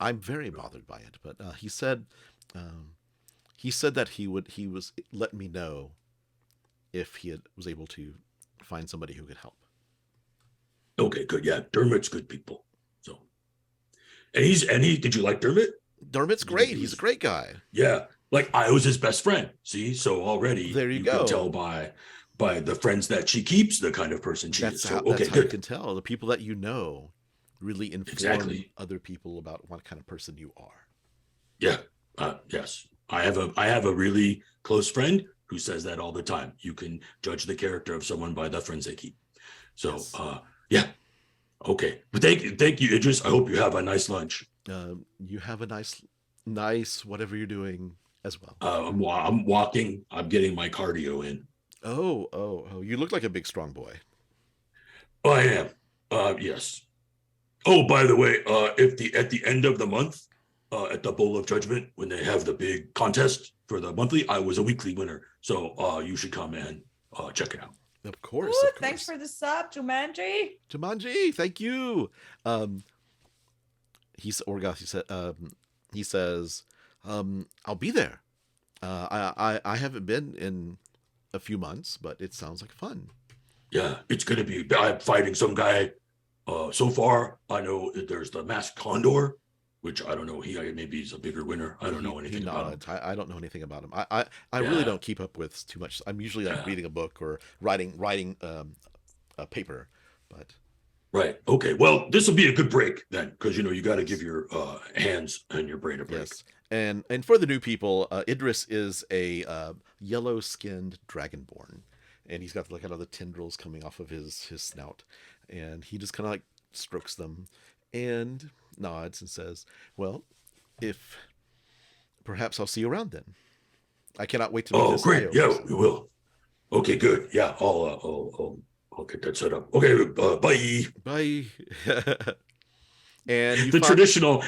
I'm very bothered by it, but he said that he was letting me know if he was able to find somebody who could help. Okay, good. Yeah, Dermot's good people. So, and did you like Dermot? Dermot's great. He's a great guy. Yeah, like I was his best friend. See, so already there you go. Can tell by the friends that she keeps, the kind of person she is. So, that's how you can tell. The people that you know really inform other people about what kind of person you are. Yeah. Yes. I have a really close friend who says that all the time. You can judge the character of someone by the friends they keep. So, yes. Yeah. Okay. But thank you, Idris. I hope you have a nice lunch. You have a nice whatever you're doing as well. I'm walking. I'm getting my cardio in. Oh! You look like a big, strong boy. Oh, I am. Yes. Oh, by the way, if the at the end of the month, at the Bowl of Judgment, when they have the big contest for the monthly, I was a weekly winner. So you should come and check it out. Of course, Ooh, of course. thanks for the sub, Jumanji. Jumanji, thank you. Orgoth. He says, I'll be there. I haven't been in a few months, but it sounds like fun. Yeah, it's gonna be. I'm fighting some guy. So far, I know there's the masked condor, which I don't know. Maybe he's a bigger winner. I don't know anything about him. I don't know anything about him. I really don't keep up with too much. I'm usually like reading a book or writing a paper, but. Right. Okay. Well, this will be a good break then, because you got to give your hands and your brain a break. Yes. And for the new people, Idris is a yellow-skinned dragonborn, and he's got kind of the tendrils coming off of his snout, and he just kind of like strokes them and nods and says, "Well, if perhaps I'll see you around then. I cannot wait to meet this." Oh, great! Yeah, we will. Okay, good. Yeah, I'll get that set up. Okay, bye. Bye. And the traditional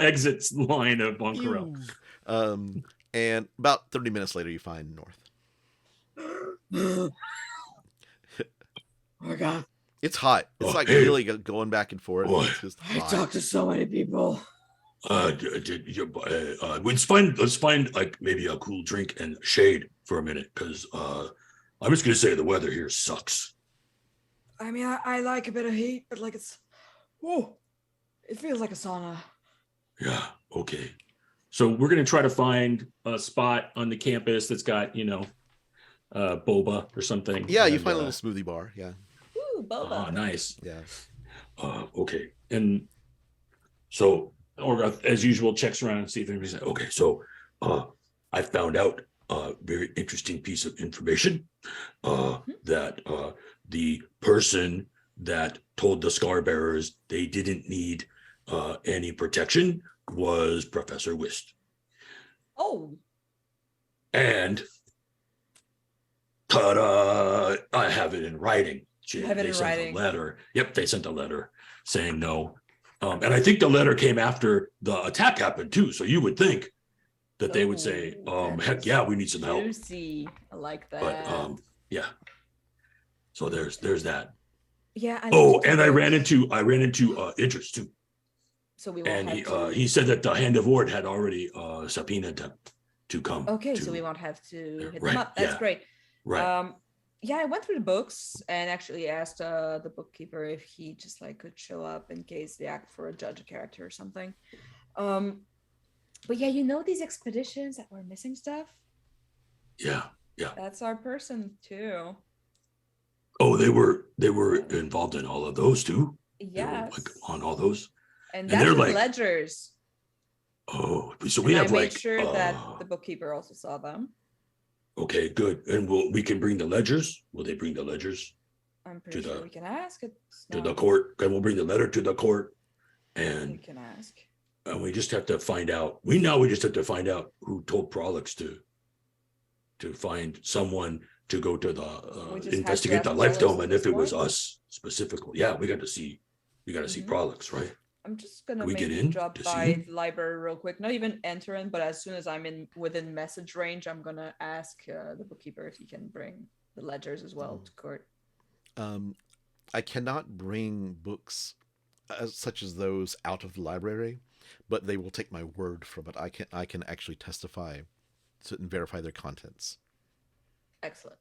exits line of Bonkarel. And about 30 minutes later, you find North. Oh God, it's hot. It's really going back and forth. It's just I talked to so many people. Let's find like maybe a cool drink and shade for a minute, because I'm just gonna say the weather here sucks. I mean, I like a bit of heat, but like it feels like a sauna. Yeah. Okay. So we're going to try to find a spot on the campus that's got, boba or something. Yeah, you find a little smoothie bar. Yeah. Ooh, boba. Oh, nice. Yeah. Okay. And so, Orgoth, as usual, checks around and see if anybody's okay. So, I found out a very interesting piece of information that the person that told the scar bearers they didn't need any protection was Professor Whist. Oh. And ta-da! I have it in writing. They sent a letter. Yep, they sent a letter saying no. And I think the letter came after the attack happened too. So you would think that they would say, heck yeah, we need some help. Juicy. I like that. But yeah. So there's that. Yeah. I ran into Idris too. So we won't he said that the Hand of Ord had already subpoenaed them to come. Okay, so we won't have to hit them up. That's great. Right. Yeah, I went through the books and actually asked the bookkeeper if he just like could show up in case they act for a judge character or something. But yeah, these expeditions that were missing stuff. Yeah. That's our person too. Oh, they were involved in all of those too. Yeah. Like on all those. And that's like ledgers. Oh, so we have I made sure that the bookkeeper also saw them. Okay, good. And we can bring the ledgers. Will they bring the ledgers? I'm pretty sure we can ask it to the court. And we'll bring the letter to the court, and we can ask. And we just have to find out. We just have to find out who told Prolix to find someone to go to the investigate the life dome, and if it was us specifically. Yeah, we got to see Prolix, right? I'm just gonna drop by the library real quick. Not even enter in, but as soon as I'm within message range, I'm gonna ask the bookkeeper if he can bring the ledgers as well to court. I cannot bring books such as those out of the library, but they will take my word from it. I can actually testify and verify their contents. Excellent.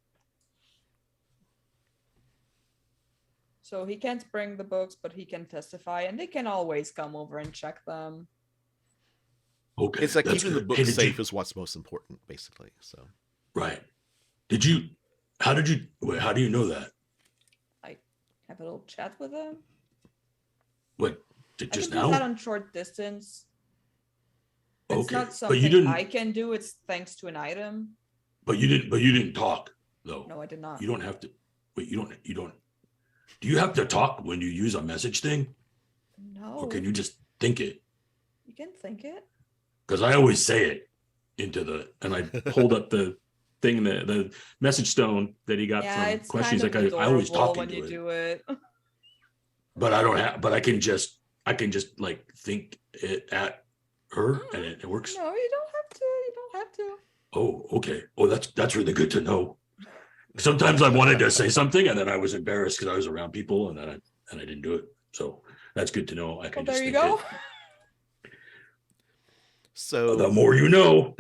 So he can't bring the books, but he can testify, and they can always come over and check them. Okay. It's like keeping the books safe is what's most important, basically. So. Right. How do you know that? I have a little chat with him. What? Just now? I can do that on short distance. It's not but something I can do. It's thanks to an item. But you didn't talk though. No, I did not. You don't have to. Wait, you don't. Do you have to talk when you use a message thing, No. or can you just think it? You can think it. Because I always say it and I hold up the thing, the message stone that he got Yeah, from it's questions. kind of Like I always adorable talk when into you it. do it. but I don't have. But I can just like think it at her, and it works. No, you don't have to. You don't have to. Oh, okay. Oh, that's really good to know. Sometimes I wanted to say something, and then I was embarrassed because I was around people, and then I didn't do it. So that's good to know. I can Well, just there you think go. it. So The more you know.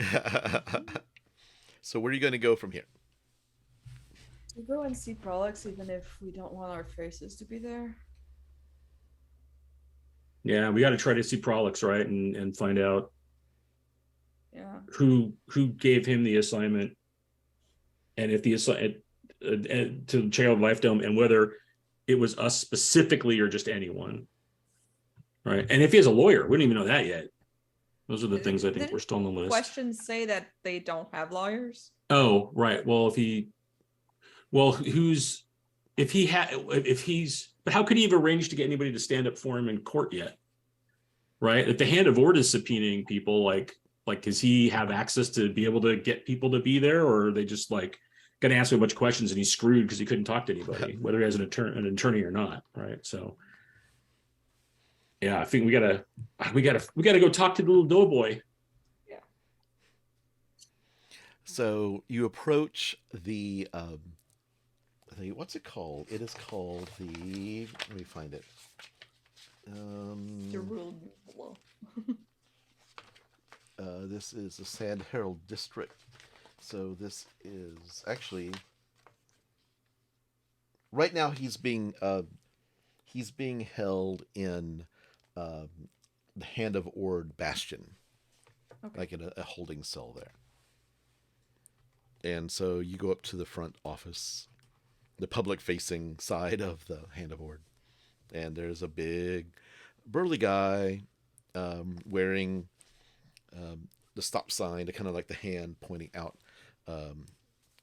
So where are you going to go from here? We go and see Prolix even if we don't want our faces to be there. Yeah, we got to try to see Prolix, right, and find out Yeah. who gave him the assignment, and if the assignment to Child Life Dome, and whether it was us specifically or just anyone, right? And if he has a lawyer, we don't even know that yet. Those are the things I think Didn't we're still on the list. Questions say that they don't have lawyers. Oh, right. Well, who's if he had if he's but how could he have arranged to get anybody to stand up for him in court yet? Right? If the Hand of Ord is subpoenaing people, like does he have access to be able to get people to be there, or are they just like gonna ask him a bunch of questions and he's screwed because he couldn't talk to anybody, whether he has an attorney or not, right? So yeah, I think we gotta go talk to the little doughboy. So you approach the what's it called? It is called the. Let me find it. This is the Sand Herald District. So this is actually right now he's being held in the Hand of Ord Bastion, Okay. like in a holding cell there. And so you go up to the front office, the public-facing side of the Hand of Ord, and there's a big, burly guy wearing the stop sign, to kind of like the hand pointing out,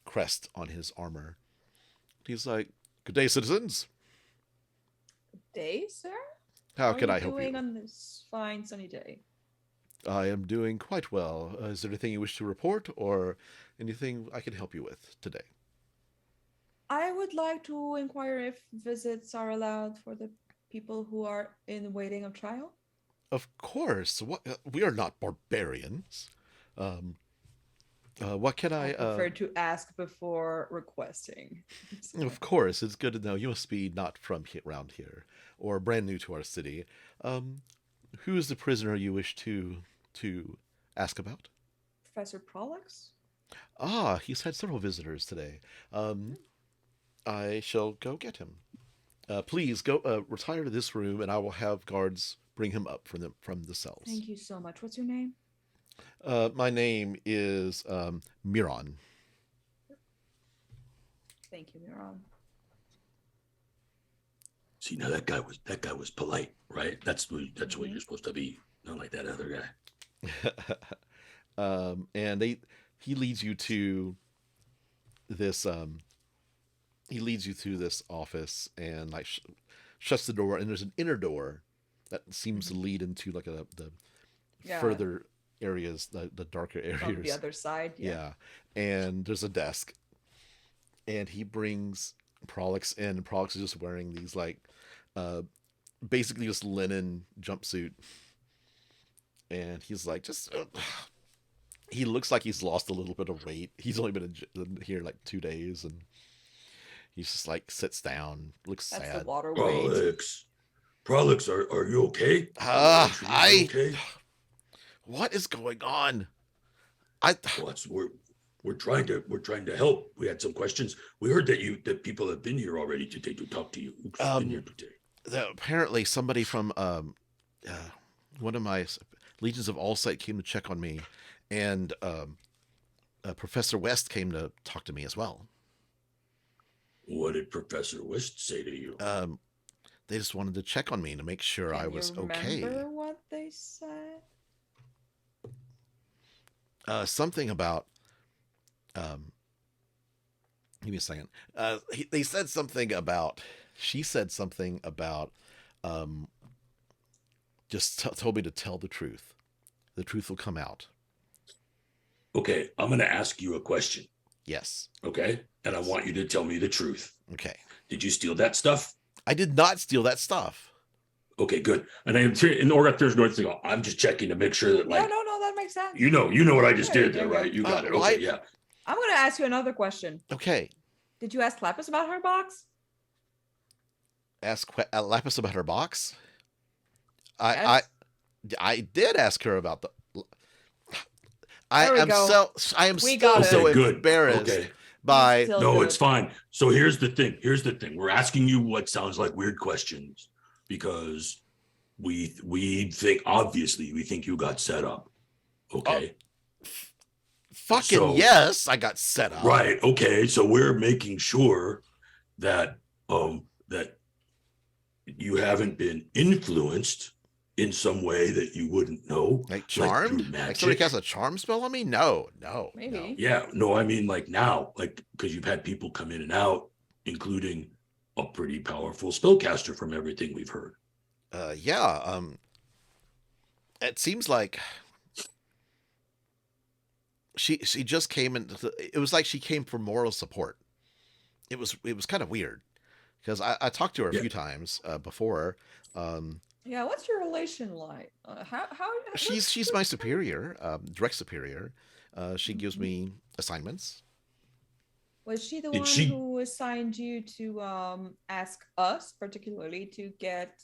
crest on his armor. He's like, "Good day, citizens. Day, sir? How can I help How are you you? doing on this fine sunny day? I am doing quite well. Is there anything you wish to report, or anything I can help you with today?" I would like to inquire if visits are allowed for the people who are in waiting of trial. Of course. What we are not barbarians. What can I I? prefer to ask before requesting. Of course, it's good to know. You must be not from around here, or brand new to our city. Who is the prisoner you wish to ask about? Professor Prolix? Ah, he's had several visitors today. I shall go get him. Please go retire to this room, and I will have guards bring him up from the cells. Thank you so much. What's your name? My name is Miron. Thank you, Miron. See, now that guy was polite, right? That's what you're supposed to be, not like that other guy. And he leads you to this. He leads you through this office and like shuts the door. And there's an inner door that seems to lead into like the further areas, the darker areas. On the other side, yeah. And there's a desk. And he brings Prolix in, and Prolix is just wearing these like basically just linen jumpsuit. And he's like he looks like he's lost a little bit of weight. He's only been here like 2 days, and he's just like sits down, looks That's sad. The water weight. Prolix, are you okay? Okay? What is going on? We're trying to help. We had some questions. We heard that people have been here already today to talk to you. Who's been here today? Apparently, somebody from one of my Legions of Allsight came to check on me, and Professor West came to talk to me as well. What did Professor West say to you? They just wanted to check on me to make sure I was okay. Remember what they said? Something about. Give me a second. They said something about she said something about um, just told me to tell the truth. The truth will come out. Okay, I'm going to ask you a question. Yes. Okay, and I Yes. want you to tell me the truth. Okay. Did you steal that stuff? I did not steal that stuff. Okay, good. And in Orga, there's North to go. I'm just checking to make sure that, Yeah, like, no, that makes sense. you know what I just There did there, you go. right? You got it. well, Okay, yeah. I'm gonna ask you another question. Okay. Did you ask Lapis about her box? Ask Lapis about her box. Yes. I did ask her about the. There we go. I am We still got it. so Okay, good. embarrassed Okay. by. Still No, good. it's fine. So here's the thing. Here's the thing. We're asking you what sounds like weird questions because we think, obviously we think you got set up. Okay. Fucking So- yes, I got set up. Right. Okay. So we're making sure that that you haven't been influenced in some way that you wouldn't know. Like through charmed? Like magic. somebody cast a charm spell on me? No. Maybe. Yeah, no, I mean, like, now, like, because you've had people come in and out, including a pretty powerful spellcaster from everything we've heard. Yeah. It seems like she just came in. It was like she came for moral support. It was kind of weird because I talked to her a Yeah. few times before. Yeah, what's your relation like? How She's my superior, direct superior. She gives me assignments. was she the Did one she- who assigned you to ask us particularly to get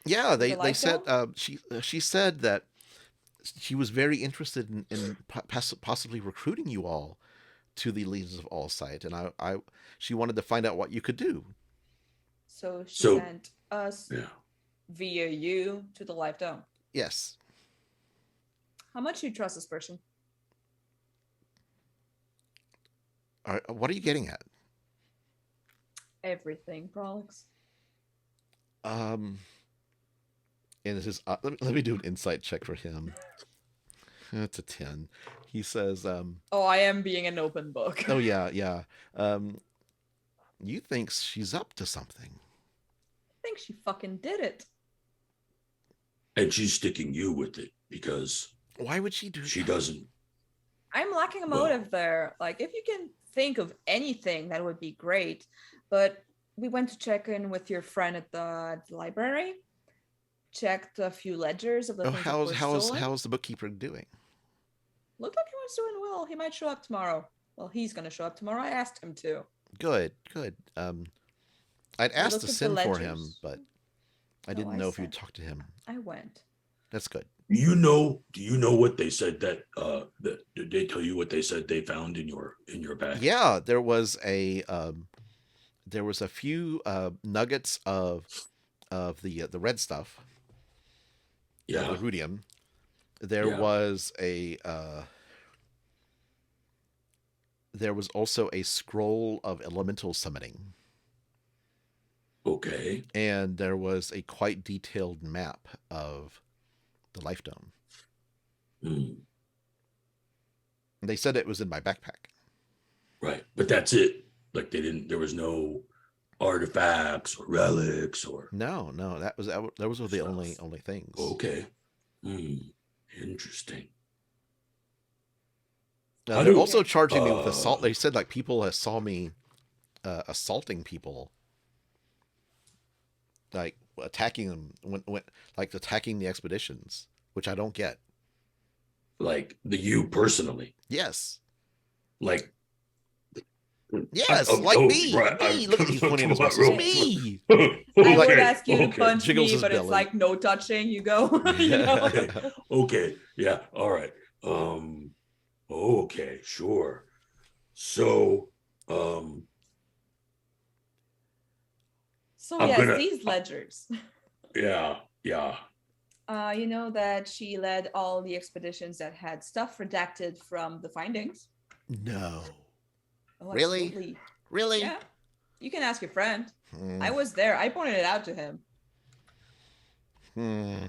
Yeah, they life said down? she said that she was very interested in possibly recruiting you all to the Legions of All Sight, and she wanted to find out what you could do. So she So- sent us Yeah. via you to the life dome. Yes. How much do you trust this person? What are you getting at? Everything, Prolix. And this is let me do an insight check for him. That's a 10. He says, Oh, I am being an open book. "Oh yeah. You think she's up to something?" I think she fucking did it. And she's sticking you with it because Why would she do she that? doesn't. I'm lacking a Well- motive there. Like, if you can think of anything, that would be great. But we went to check in with your friend at the library, checked a few ledgers of the Oh, things that were stolen. how's the bookkeeper doing? Looked like he was doing well. He might show up tomorrow. Well, he's gonna show up tomorrow. I asked him to. Good. I'd asked looked to at the send for him, ledgers. but I No, didn't I know if you'd sent. talk to him. I went. That's good. Do you know what they said that did they tell you what they said they found in your bag? Yeah, there was a few nuggets of the red stuff, Yeah. the rudium. There Yeah. was there was also a scroll of elemental summoning, Okay. and there was a quite detailed map of the Life Dome. Hmm. They said it was in my backpack. Right. But that's it. Like, there was no artifacts or relics or. No, those were the Stuff. only things. Okay. Interesting. They're also charging me with assault. They said like people saw me assaulting people, like attacking them when like attacking the expeditions, which I don't get. Like you personally. Yes, Like. yes, Oh, like oh, me. right. Me. Look at he's pointing at his Right, muscles. right. Me. I would Okay, ask you to okay. punch Jiggles me, his but it's belly. like no touching. You go. You know? Okay. Yeah. All right. Okay. Sure. So. So I'm yes, gonna- these ledgers. Yeah. Yeah. You know that she led all the expeditions that had stuff redacted from the findings. No. Oh, Really? absolutely. Really? Yeah. You can ask your friend. Hmm. I was there. I pointed it out to him. Hmm.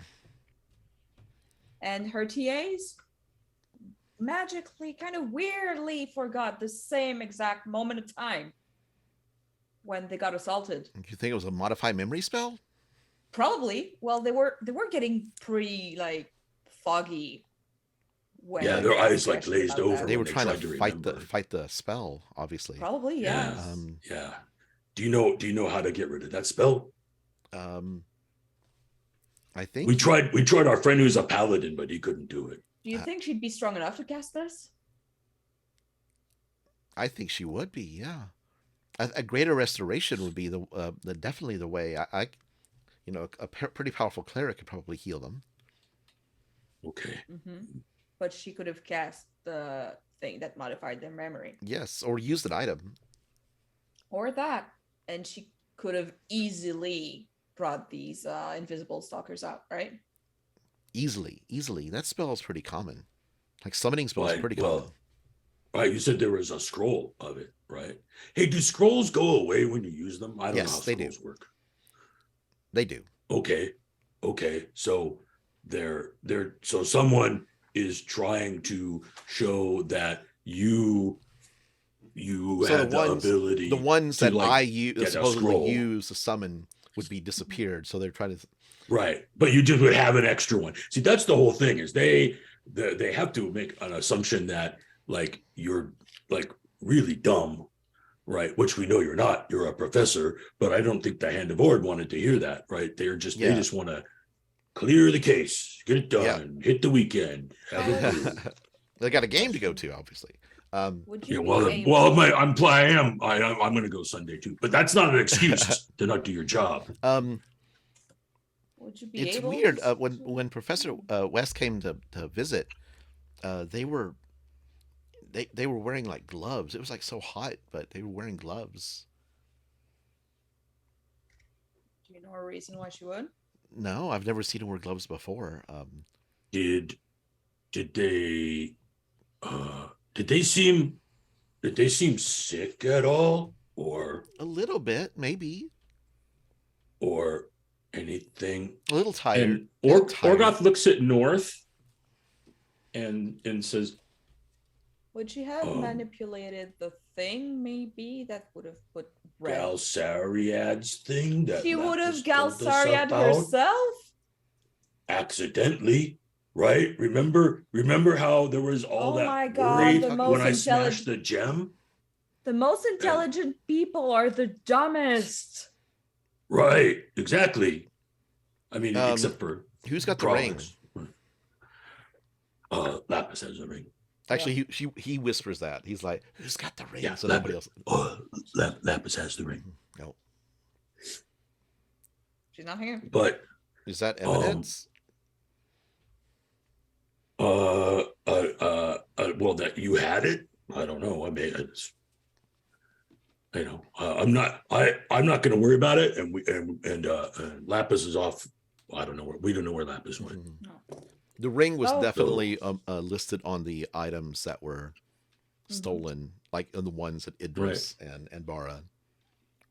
And her TAs magically, kind of weirdly forgot the same exact moment of time. when they got assaulted. You think it was a modified memory spell? Probably. Well, they were getting pretty like foggy when Yeah, they their asked eyes like questions glazed about over that. They were when they trying to tried to fight remember. the spell, obviously. Probably, Yeah. yes. Yeah. Do you know how to get rid of that spell? Um, I think We tried our friend who's a paladin, but he couldn't do it. Do you think she'd be strong enough to cast this? I think she would be. Yeah, a greater restoration would be the definitely the way. Pretty powerful cleric could probably heal them. Okay. But she could have cast the thing that modified their memory. Yes, or used an item. Or that. And she could have easily brought these invisible stalkers out, right? Easily. That spell is pretty common. Like summoning spell is Right. pretty common. Right. You said there was a scroll of it, right? Hey, do scrolls go away when you use them? I don't know Yes, how they do. scrolls work. They do. Okay. So so someone is trying to show that you So had the ability the ones to, that like, I get a supposedly scroll. use to summon would be disappeared. So they're trying to. Right, but you just would have an extra one. See, that's the whole thing. Is they have to make an assumption that like you're like really dumb, right? Which we know you're not. You're a professor, but I don't think the Hand of Ord wanted to hear that, right? They just want to clear the case, get it done, hit the weekend, have it moved. They got a game to go to, obviously. Would Yeah, you well, be well, able- I'm going to go Sunday too, but that's not an excuse to not do your job. Would you be It's able weird. to- When Professor West came to visit, they were wearing like gloves. It was like so hot, but they were wearing gloves. Do you know a reason why she would? No, I've never seen him wear gloves before. Did they did they seem sick at all, or A little bit, maybe. anything? A little tired. And A little tired. Orgoth looks at North and says, Would she have manipulated the thing, maybe, that would have put red? Galsariad's thing that She would have Lapis told us Galsariad about? herself? Accidentally, right? Remember how there was all Oh that my God, worry the when most I smashed intelligent- the gem? The most intelligent people are the dumbest. Right, exactly. I mean, Um, except for Who's got the ring? Prolix. Lapis has a ring. Actually, he whispers that. He's like, "Who's got the ring?" Yeah, So nobody else. Lapis has the ring. No. She's not here. But Is that evidence? well, that you had it. I don't know. I mean, I'm not going to worry about it. And Lapis is off. I don't know. We don't know where Lapis went. Mhm. No. The ring was Oh. definitely listed on the items that were stolen, like on the ones that Idris and Bara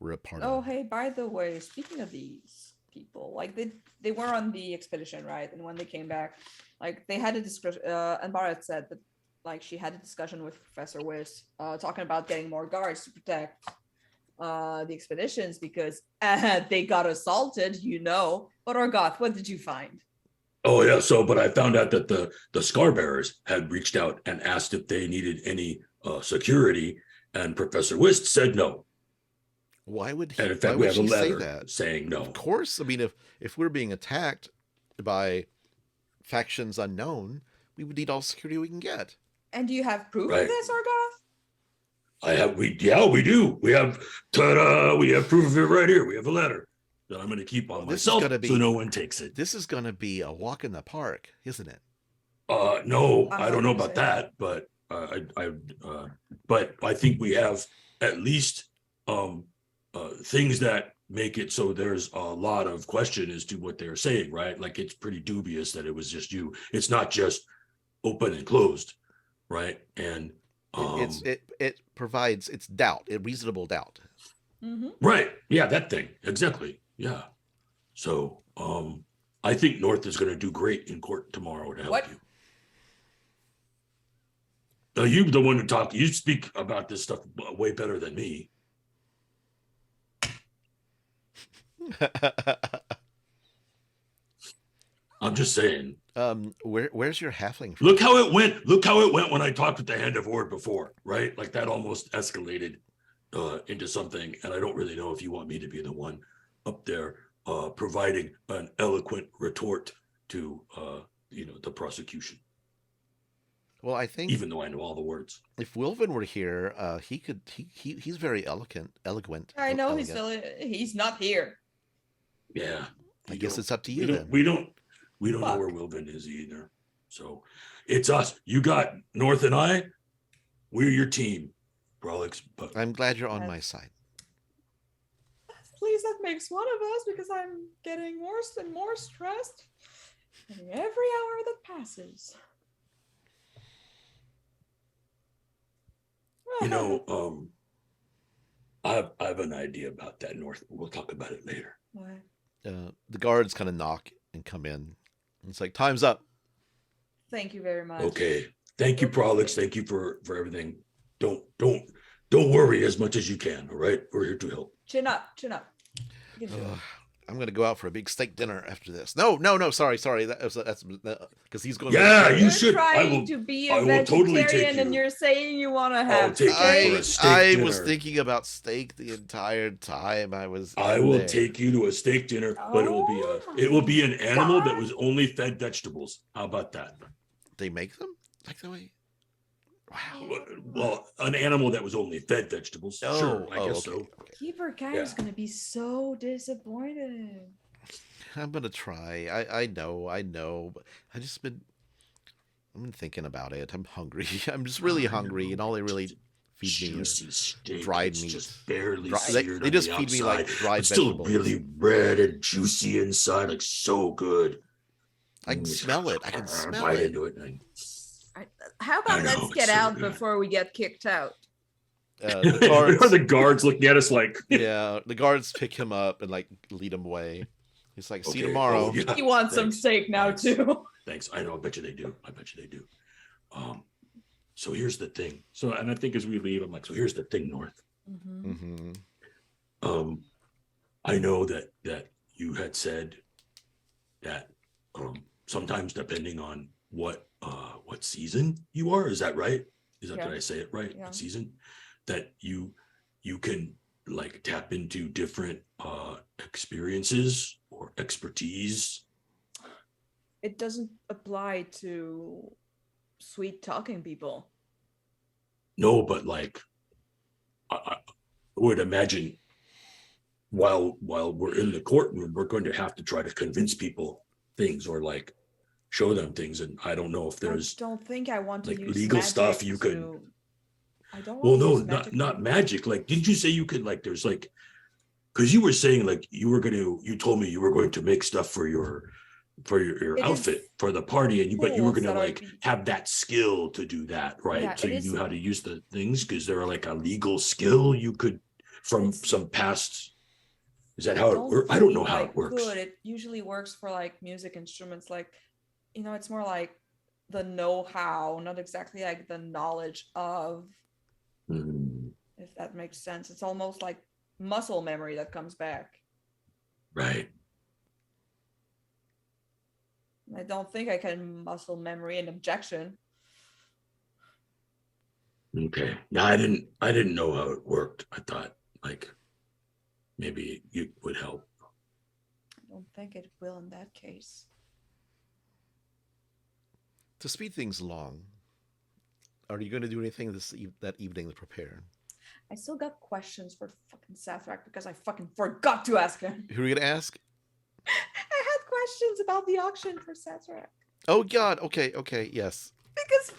were a part Oh, of. hey, by the way, speaking of these people, like they were on the expedition, right? And when they came back, like they had a discussion, and Barrett said that like she had a discussion with Professor Wiss, talking about getting more guards to protect the expeditions because they got assaulted, But Orgoth, what did you find? Oh yeah. But I found out that the Scar Bearers had reached out and asked if they needed any security, and Professor Wist said no. Why would he? And in Why fact, we would have a she say letter that? saying no. Of course. I mean, if we're being attacked by factions unknown, we would need all security we can get. And do you have proof Right. of this, Orgoth? We do. We have proof of it right here. We have a letter that I'm going to keep on This is myself gonna be- so no one takes it. This is going to be a walk in the park, isn't it? No, I'm I don't know not about gonna say that, but I think we have at least things that make it so there's a lot of question as to what they're saying, right? Like it's pretty dubious that it was just you. It's not just open and closed, right? And It provides doubt, a reasonable doubt. right, yeah, that thing exactly, yeah. So I think North is going to do great in court tomorrow to help What? you. You're the one who talk. You speak about this stuff way better than me. I'm just saying. Where's your halfling from? Look how it went. Look how it went when I talked with the Hand of Ord before, right? Like that almost escalated into something, and I don't really know if you want me to be the one up there providing an eloquent retort to the prosecution. Well, I think even though I know all the words. if Wilvin were here, he's very eloquent. I know elegant. he's not here. Yeah. I guess it's up to you we then. We don't know where Wilvin is either. So it's us. You got North and I. We're your team, Brolix. But I'm glad you're on my side. Please, that makes one of us because I'm getting worse and more stressed every hour that passes. I have an idea about that, North. We'll talk about it later. What? The guards kind of knock and come in. It's like, time's up. Thank you very much. Okay. Thank you, Prolix. Thank you for everything. Don't worry as much as you can. All right. We're here to help. Chin up. I'm gonna go out for a big steak dinner after this. No. Sorry. That's because he's going. Yeah, to you should. Trying to be a vegetarian, totally take you. and you're saying you want to have take steak. you for a steak I dinner. was thinking about steak the entire time I was. I will take you to a steak dinner, but it will be an animal that was only fed vegetables. How about that? They make them like the way. Wow. Well, an animal that was only fed vegetables. Sure, I guess so. Okay. Keeper Guy is going to be so disappointed. I'm gonna try. I know, but I've been thinking about it. I'm hungry. I'm just really hungry, and all they really feed me is dried meat. Just barely they just feed me like dried it's vegetables. Still really red and juicy inside, like so good. I can smell it. I can smell bite it. into it. How about let's get out before we get kicked out? The guards looking at us like yeah, the guards pick him up and like lead him away. He's like, see you tomorrow. Oh, yeah. He wants some steak now too. Thanks. I know. I bet you they do. So here's the thing. So, and I think as we leave, I'm like, So here's the thing, North. Mm-hmm. I know that you had said that sometimes depending on what season you are, is that right? Did I say it right? Yeah. What season? That you can like tap into different experiences or expertise. It doesn't apply to sweet talking people. No, but like I would imagine while we're in the courtroom, we're going to have to try to convince people things or like show them things. And I don't know if there's I don't think I want to like use legal magic stuff you to... could. I don't Well, want no, to use not magic. Like, didn't you say you could like? There's like, because you were saying like you told me you were going to make stuff for your outfit for the party, and but you were going to like have that skill to do that, right? Yeah, so you knew how to use the things because there are like a legal skill you could from some past. Is that how it works? I don't know how it works. Good. It usually works for like music instruments, like it's more like the know-how, not exactly like the knowledge of. If that makes sense. It's almost like muscle memory that comes back. Right. I don't think I can muscle memory an objection. Okay. Yeah, I didn't know how it worked. I thought like maybe you would help. I don't think it will in that case. To speed things along, are you going to do anything that evening to prepare? I still got questions for fucking Sathrak because I fucking forgot to ask him. Who are you going to ask? I had questions about the auction for Sathrak. Oh God. Okay. Yes. Because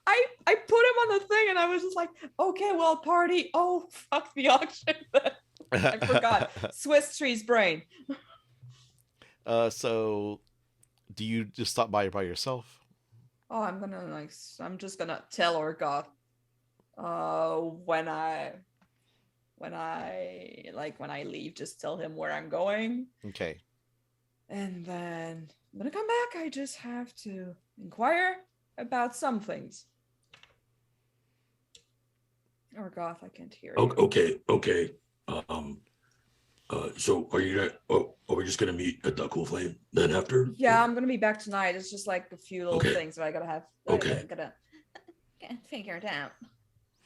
I put him on the thing and I was just like, okay, well, party. Oh, fuck the auction. I forgot. Swiss tree's brain. So do you just stop by yourself? Oh, I'm just gonna tell Orgoth when I leave, just tell him where I'm going. Okay. And then when I come back, I just have to inquire about some things. Orgoth, I can't hear you. Okay. So are you gonna? Oh, are we just gonna meet at the Cool Flame then after? Yeah, Or- I'm gonna be back tonight. It's just like a few little Okay. things that I gotta have. Okay. Gotta figure it out.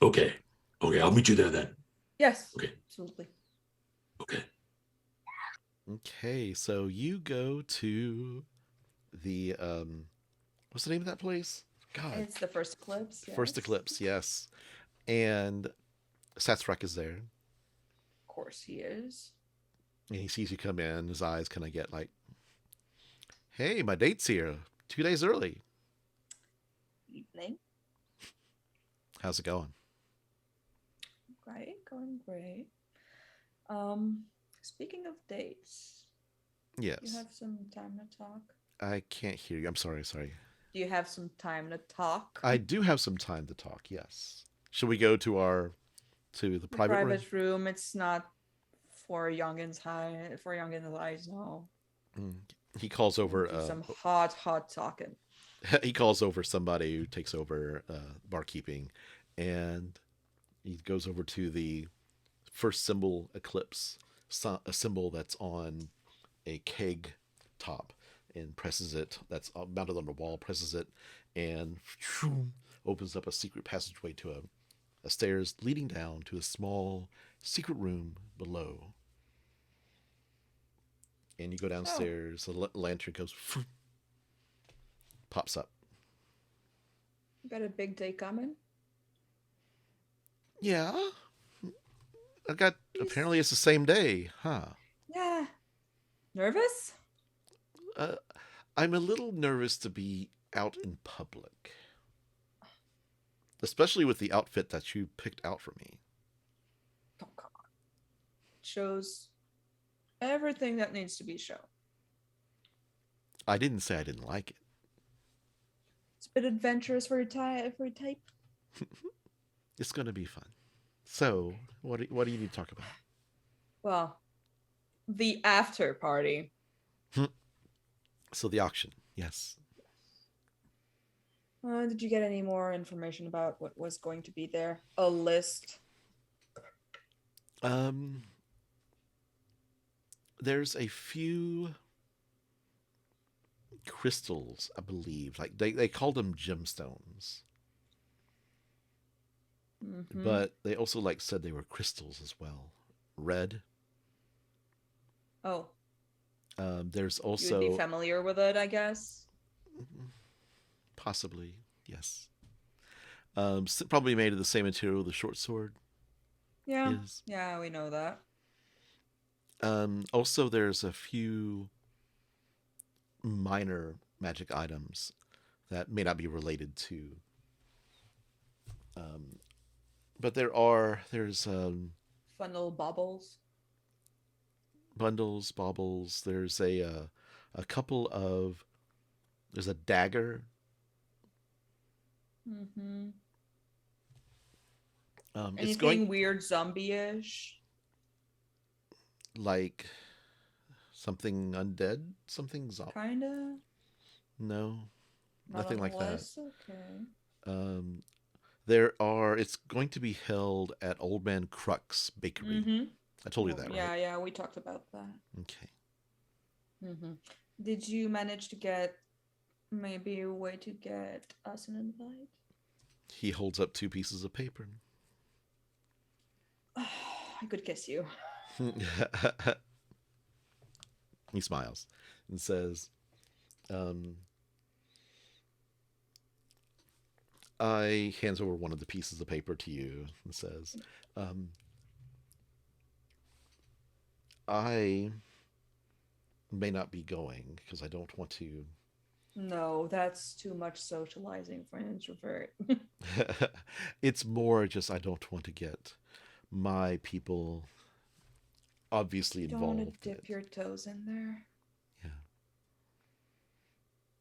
Okay. Okay. I'll meet you there then. Yes. Okay. Absolutely. Okay. Okay, so you go to the what's the name of that place? God, It's the first eclipse. First yes. Eclipse, yes. And Satsrak is there, Of course he is. and he sees you come in. His eyes kind of get like, "Hey, my date's here. 2 days early. Evening. How's it going?" Great. Going great. Speaking of dates, you Yes. have some time to talk. I can't hear you. I'm sorry. Do you have some time to talk? I do have some time to talk. Yes. Should we go to the The private room? private room. It's not for youngins high. For youngins eyes. No. Mm. He calls over. Do some hot talking. He calls over somebody who takes over barkeeping, and he goes over to the first symbol eclipse, a symbol that's on a keg top, and presses it. That's mounted on the wall. Presses it, and opens up a secret passageway to a stairs leading down to a small secret room below. And you go downstairs. The lantern goes, pops up. You got a big day coming. Yeah, I got. Apparently, it's the same day, huh? Yeah. Nervous? Uh, I'm a little nervous to be out in public, especially with the outfit that you picked out for me. Oh, come on. Shows everything that needs to be shown. I didn't say I didn't like it. It's a bit adventurous for your type. It's going to be fun. So, what do you need to talk about? Well, the after party. So the auction, yes. Did you get any more information about what was going to be there? A list. There's a few crystals, I believe. Like they called them gemstones. Mm-hmm. But they also said they were crystals as well. Red. Oh. There's You also would be familiar with it, I guess. possibly, yes. Probably made of the same material the short sword Yeah. is. Yeah, we know that. Also, there's a few minor magic items that may not be related to. But there's Fun little bubbles. bundles, baubles. There's a couple of. There's a dagger. Mm-hmm. It's Anything going weird zombie-ish? like something undead, something zombie. Kinda. No, Not nothing on like the that. list? Okay. It's going to be held at Old Man Crux Bakery. Mm-hmm. I told you that, right? Yeah, we talked about that. Okay. Mm-hmm. Did you manage to get maybe a way to get us an invite? He holds up 2 pieces of paper. I could kiss you. He smiles and says, I hands over one of the pieces of paper to you and says, I may not be going because I don't want to. No, that's too much socializing for an introvert. It's more just I don't want to get my people obviously You don't want involved. to dip your toes in there. Yeah.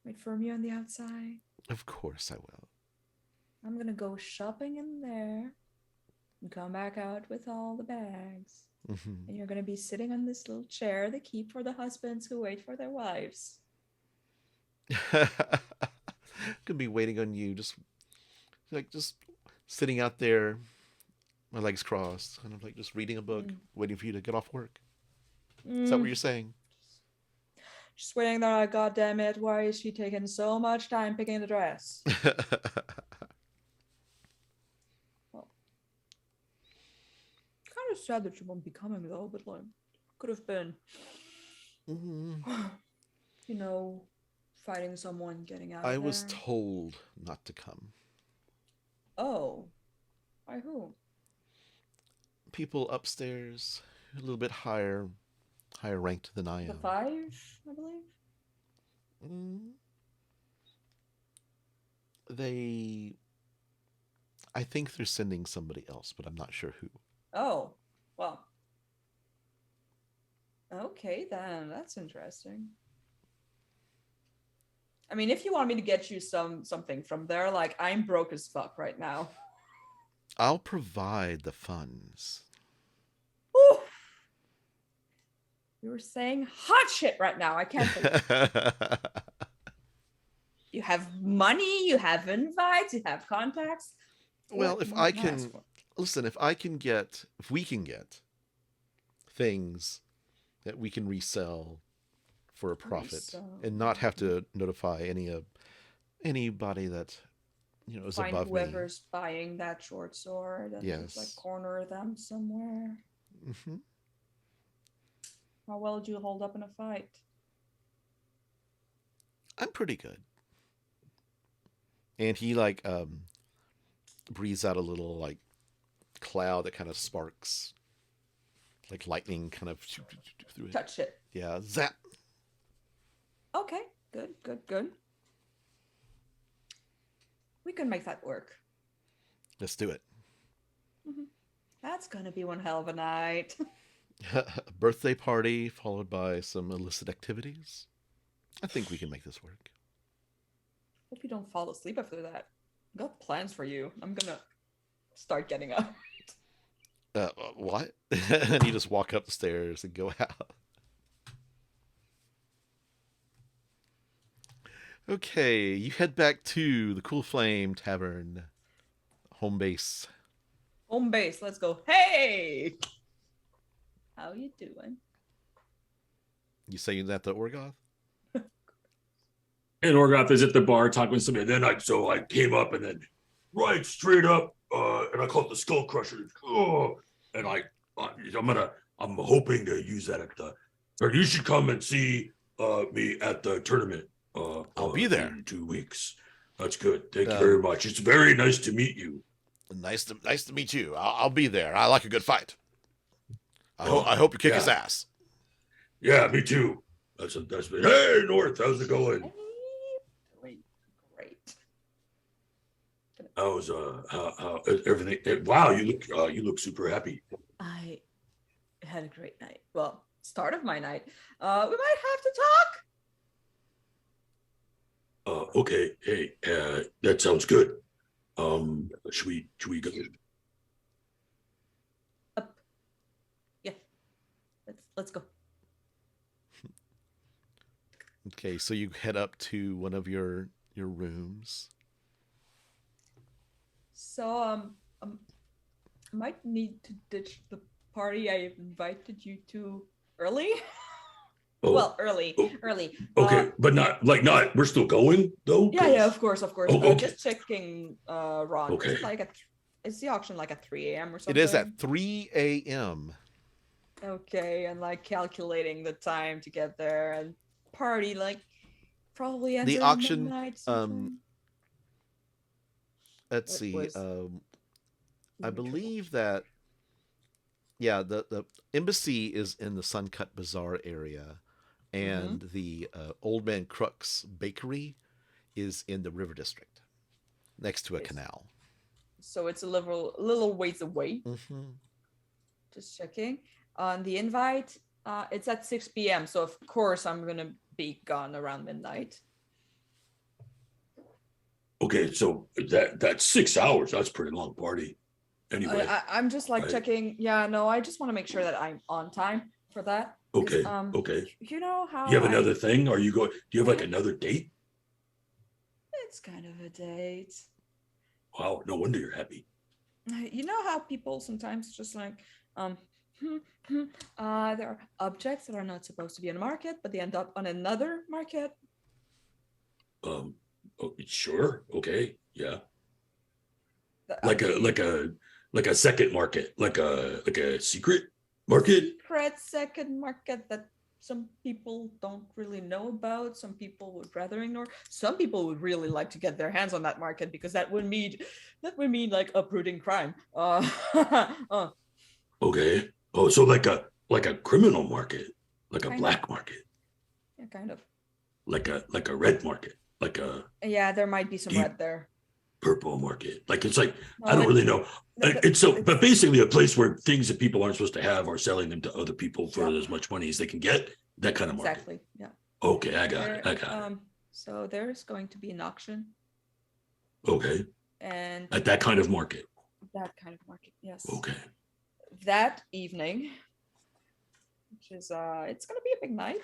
Wait for me on the outside. Of course I will. I'm gonna go shopping in there and come back out with all the bags. Mm-hmm. And you're gonna be sitting on this little chair they keep for the husbands who wait for their wives. Could be waiting on you, just sitting out there, my legs crossed, kind of just reading a book, waiting for you to get off work. Is that what you're saying? Swearing that, God damn it, why is she taking so much time picking the dress? Well, kind of sad that she won't be coming though, but like, could have been, you know, fighting someone, getting out of I there. was told not to come. Oh, by who? People upstairs, a little bit higher ranked than I The am. 5, I believe. I think they're sending somebody else, but I'm not sure who. Oh, well. Okay, then that's interesting. I mean, if you want me to get you something from there, like I'm broke as fuck right now. I'll provide the funds. Ooh. You were saying hot shit right now. I can't believe you have money, you have invites, you have contacts. Well, What if more I can ask can for? listen, if we can get things that we can resell for a profit Resell. and not have to notify anybody that is Find above whoever's buying that short sword and just like Yes. corner them somewhere. me. How well do you hold up in a fight? I'm pretty good. And he breathes out a little like cloud that kind of sparks, like lightning kind of through it. Touch it. Yeah, zap. Okay, good, good, good. We can make that work. Let's do it. That's gonna be one hell of a night. A birthday party followed by some illicit activities. I think we can make this work. Hope you don't fall asleep after that. I got plans for you. I'm gonna start getting up. What? And you just walk up the stairs and go out. Okay, you head back to the Cool Flame Tavern, home base. Home base, let's go. Hey! How you doing? You saying that to Orgoth? And Orgoth is at the bar talking with somebody. And then I came up and then right straight up, and I call it the Skull Crusher. Oh, and I'm hoping to use that or you should come and see me at the tournament. I'll be there in 2 weeks. That's good. Thank you very much. It's very nice to meet you. Nice to meet you. I'll be there. I like a good fight. I hope you kick his ass. Yeah, me too. That's been. Hey, North, how's it going? Great. How's how everything? Wow, you look super happy. I had a great night. Well, start of my night. We might have to talk. Okay. Hey, that sounds good. Should we go? Up. Yeah. Let's go. Okay, so you head up to one of your rooms. So I might need to ditch the party I invited you to early. Oh, well, early. Okay, but not. We're still going though. Yeah, of course. Oh, okay. Just checking, Ron. Okay. Is the auction like at 3 a.m. or something? It is at 3 a.m. Okay, and like calculating the time to get there and party like probably ends The around auction, midnight sometime. Let's It see. was I believe that the embassy is in the Suncut Bazaar area, and the Old Man Crux Bakery is in the River District, next to a canal. So it's a little ways away. Just checking. On the invite, it's at 6 p.m. So of course I'm gonna be gone around midnight. Okay, so that's 6 hours. That's a pretty long party. Anyway, I'm just like checking. Yeah, no, I just want to make sure that I'm on time for that. Okay. Okay. You know how you have another thing? Are you going? Do you have like another date? It's kind of a date. Wow, no wonder you're happy. You know how people sometimes just like There are objects that are not supposed to be on the market, but they end up on another market. Oh, sure. Okay. Yeah. The- Like a second market, like a secret market. secret second market that some people don't really know about. Some people would rather ignore. Some people would really like to get their hands on that market because that would mean like uprooting crime. Okay. Oh, so like a criminal market, like a Kind of. black market, Yeah, kind of. like a red market, like a Yeah, there might be some Deep. red there. purple market. Like it's like No, I don't really know. It's so, it's- but basically a place where things that people aren't supposed to have are selling them to other people for Yep. as much money as they can get. That kind of market. Exactly. Yeah. Okay, I got it. So there's going to be an auction, Okay, and at that kind of market. that kind of market. Yes. Okay. That evening, which is it's gonna be a big night,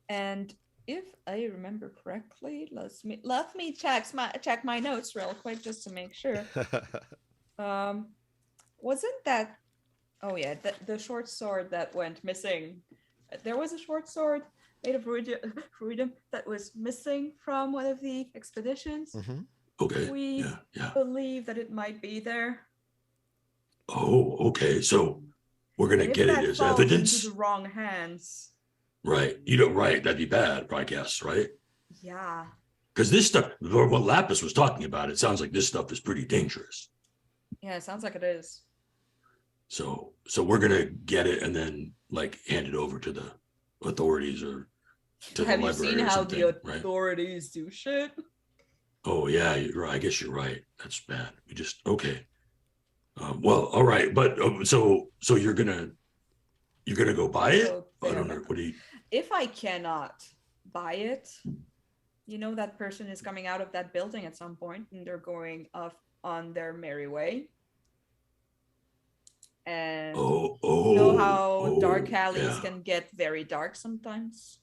and if I remember correctly, let me check my notes real quick just to make sure. Wasn't that? Oh yeah, the short sword that went missing. There was a short sword made of ruidum that was missing from one of the expeditions. Mhm. Okay. We Yeah. believe that it might be there. Oh, okay. So we're gonna And if get it that as falls evidence, into the wrong hands, right? You know, right? That'd be bad, I guess, right? yeah, Because this stuff, what Lapis was talking about, it sounds like this stuff is pretty dangerous. yeah, it sounds like it is. So we're gonna get it and then like hand it over to the authorities or to Have the you library seen or how something, the right? authorities do shit? Oh yeah, you're right. I guess you're right. That's bad. We just okay. Well, all right, but so you're gonna go buy it? So I they're don't know. not- What do you? If I cannot buy it, that person is coming out of that building at some point and they're going off on their merry way. And Oh, you know how dark yeah. alleys can get very dark sometimes?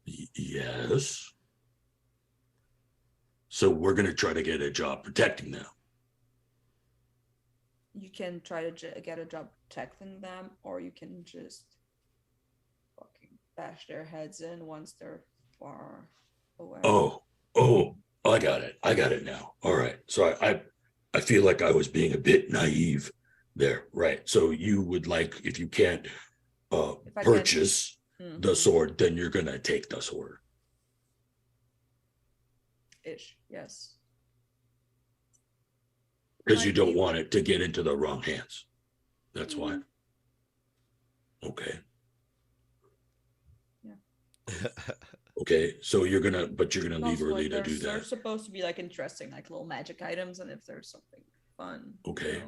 Yes. So we're gonna try to get a job protecting them. You can try to get a job protecting them, or you can just fucking bash their heads in once they're far away. Oh, I got it. I got it now. All right. So I feel like I was being a bit naive there. Right. So you would like, if you can't If I purchase can't- the sword, then you're gonna take the sword. ish, yes. Because you Might don't be want like- it to get into the wrong hands. That's why. Mhm. Okay. Yeah. Okay. So you're gonna leave Also, early like, to do they're that. supposed to be like interesting, like little magic items, and if there's something fun, Okay.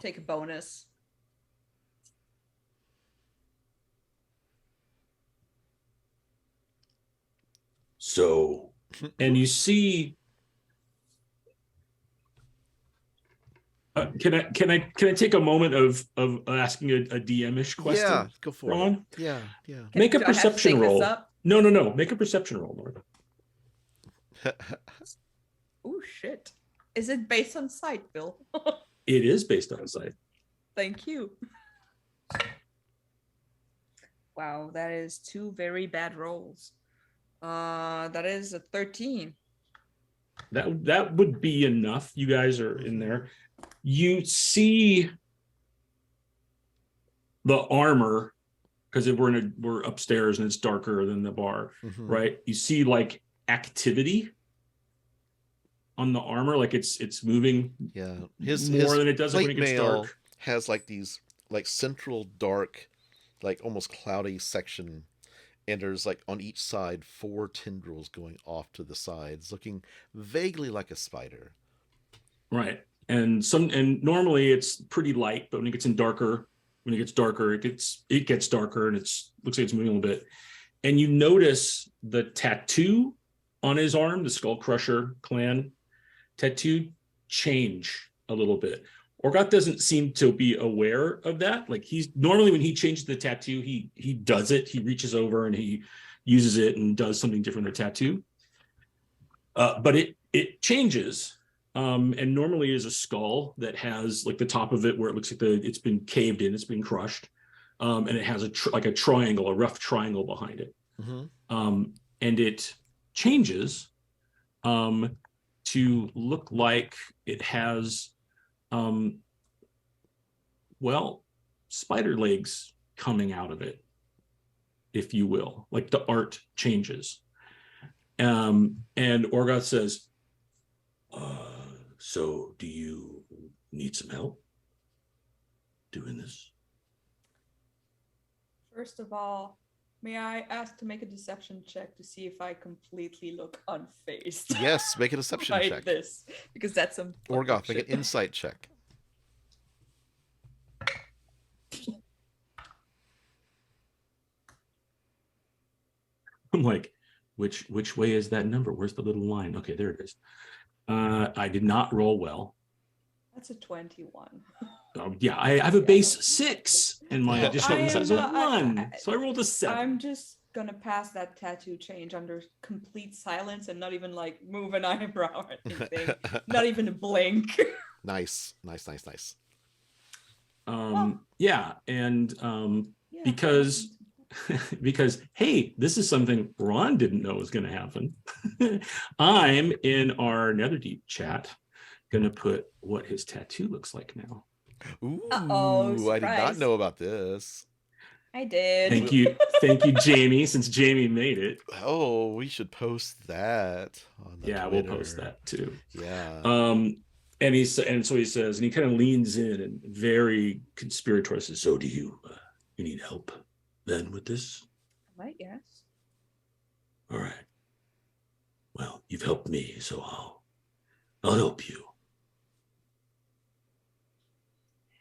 take a bonus. So And you see, can I take a moment of asking a DM-ish question? Yeah, go for Ron? it. Yeah. Make a Do I have to perception take this roll. up? No. Make a perception roll, Lord. Oh shit! Is it based on sight, Bill? It is based on sight. Thank you. Wow, that is two very bad rolls. That is a 13. That would be enough. You guys are in there. You see the armor because we're upstairs and it's darker than the bar, Mhm. right? You see like activity on the armor, like it's moving Yeah. more than it does when it plate gets mail dark. has like these like central dark, like almost cloudy section, and there's like on each side 4 tendrils going off to the sides, looking vaguely like a spider. Right. And normally it's pretty light, but when it gets darker, it gets darker and looks like it's moving a little bit. And you notice the tattoo on his arm, the Skull Crusher clan tattoo, change a little bit. Orgot doesn't seem to be aware of that. Like he's normally when he changes the tattoo, he does it. He reaches over and he uses it and does something different with the tattoo. But it changes. And normally is a skull that has like the top of it where it looks like it's been caved in, it's been crushed, and it has like a triangle, a rough triangle behind it. And it changes to look like it has, well, spider legs coming out of it, if you will. Like the art changes. And Orgoth says, so do you need some help doing this? First of all, may I ask to make a deception check to see if I completely look unfazed? Yes, make a deception by check. this, because that's some Orgoth, make an insight check. I'm like, which way is that number? Where's the little line? Okay, there it is. I did not roll well. That's a 21. Yeah, I have a base 6, and my additional insight is a 1. So I rolled a 7. I'm just gonna pass that tattoo change under complete silence and not even like move an eyebrow or anything. Not even a blink. Nice. Yeah, and Yeah, because hey, this is something Ron didn't know was going to happen. I'm in our Netherdeep chat gonna put what his tattoo looks like now. Ooh, Uh-oh, I did not surprise. know about this. I did. Thank you, Jamie, since Jamie made it. Oh, we should post that on the Twitter. We'll post that too. Yeah. And so he says, and he kind of leans in and very conspiratorial says, so do you need help then with this? I might, yes. All right. Well, you've helped me, so I'll help you.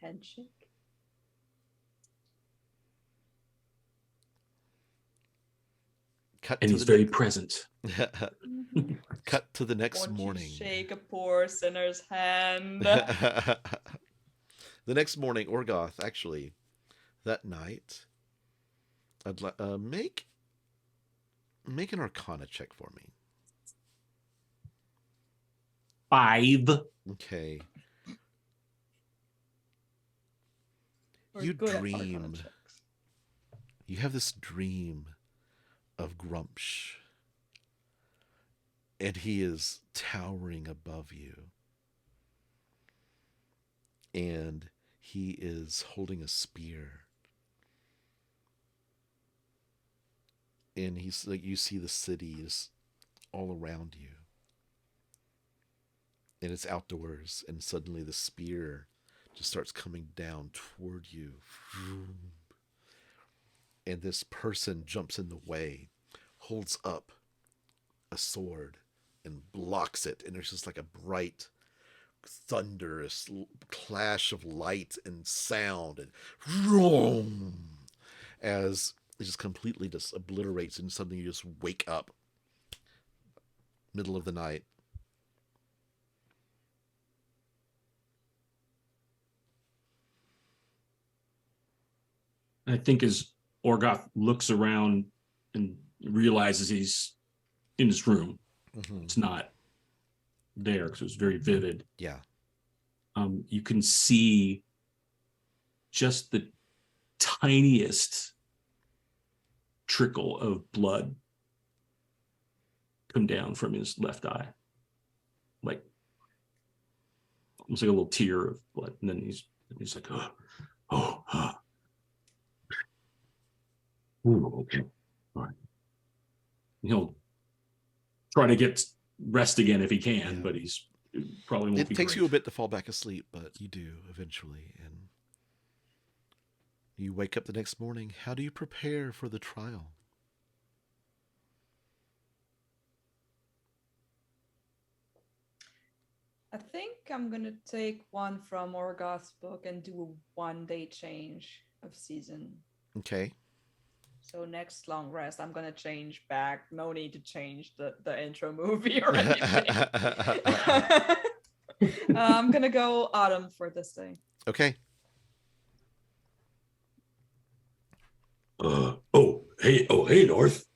Handshake. And he's very present. Cut to the next Won't morning. You shake a poor sinner's hand. The next morning, Orgoth, actually, that night, I'd make an Arcana check for me. 5. Okay. We're You good at Arcana dream. checks. You have this dream of Grumpsh, and he is towering above you, and he is holding a spear, and he's like, you see the cities all around you, and it's outdoors, and suddenly the spear just starts coming down toward you. And this person jumps in the way, holds up a sword, and blocks it. And there's just like a bright, thunderous clash of light and sound, and as it just completely just obliterates, and suddenly you just wake up, middle of the night. I think as Orgoth looks around and realizes he's in his room. Mm-hmm. It's not there because it was very vivid. Yeah. You can see just the tiniest trickle of blood come down from his left eye. Like almost like a little tear of blood. And then he's like, Ooh, okay. All right. He'll try to get rest again if he can, but he's probably won't be. It takes great. you a bit to fall back asleep, but you do eventually. And you wake up the next morning. How do you prepare for the trial? I think I'm gonna take one from Orgoth's book and do a 1-day change of season. Okay. So next long rest, I'm gonna change back. No need to change the intro movie or anything. I'm gonna go autumn for this thing. Okay. Hey, North.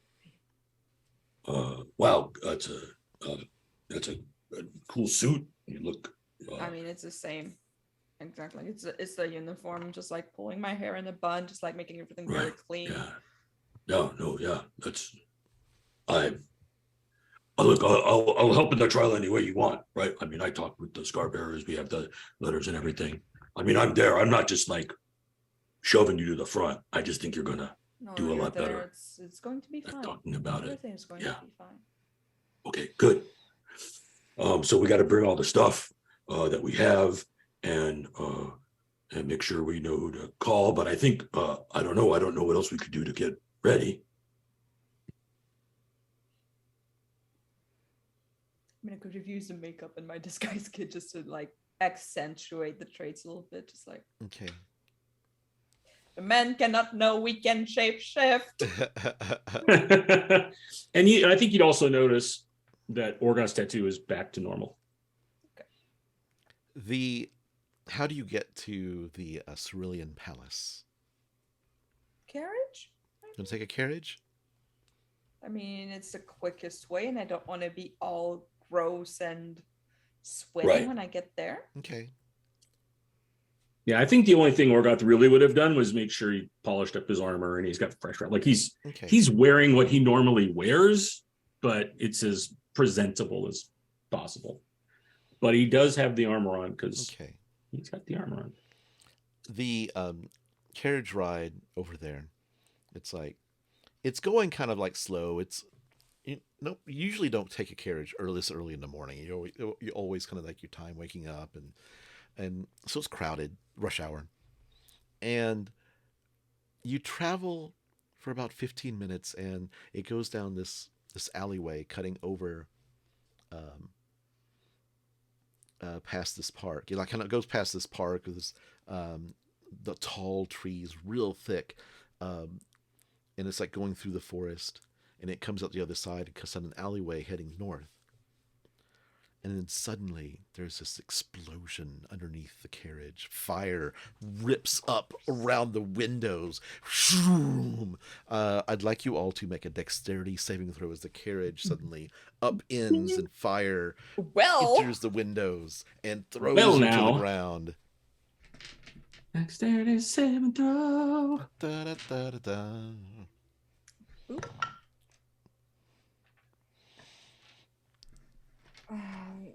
Wow, that's a cool suit. You look. I mean, it's the same Exactly. It's the uniform, just like pulling my hair in a bun, just like making everything very Right. clean. Yeah. No. Yeah. That's I. Look, I'll help in the trial any way you want, right? I mean, I talked with the scar bearers. We have the letters and everything. I mean, I'm there. I'm not just like shoving you to the front. I just think you're gonna No, do a you're lot there. better It's going to be at fine. talking about it. Everything is going Yeah. to be fine. Okay, good. So we got to bring all the stuff that we have and make sure we know who to call. But I think I don't know what else we could do to get ready. I mean, I could have used the makeup in my disguise kit just to like accentuate the traits a little bit, just like Okay. the men cannot know we can shape shift. And I think you'd also notice that Orgot's tattoo is back to normal. How do you get to the Cerulean Palace? Carriage? Gonna take a carriage? I mean, it's the quickest way, and I don't want to be all gross and sweaty Right. when I get there. Okay. Yeah, I think the only thing Orgoth really would have done was make sure he polished up his armor and he's got fresh, like he's wearing what he normally wears, but it's as presentable as possible. But he does have the armor on because he's got the armor on. The carriage ride over there, it's going kind of like slow. You usually don't take a carriage early in the morning. You always kind of like your time waking up, and so it's crowded, rush hour, and you travel for about 15 minutes, and it goes down this alleyway, cutting over past this park. It kind of goes past this park with this, the tall trees, real thick, and it's like going through the forest, and it comes out the other side and cuts on an alleyway heading north. And then suddenly there's this explosion underneath the carriage. Fire rips up around the windows. I'd like you all to make a dexterity saving throw as the carriage suddenly upends and fire enters the windows and throws you to the ground. Dexterity saving throw. Da, da, da, da, da.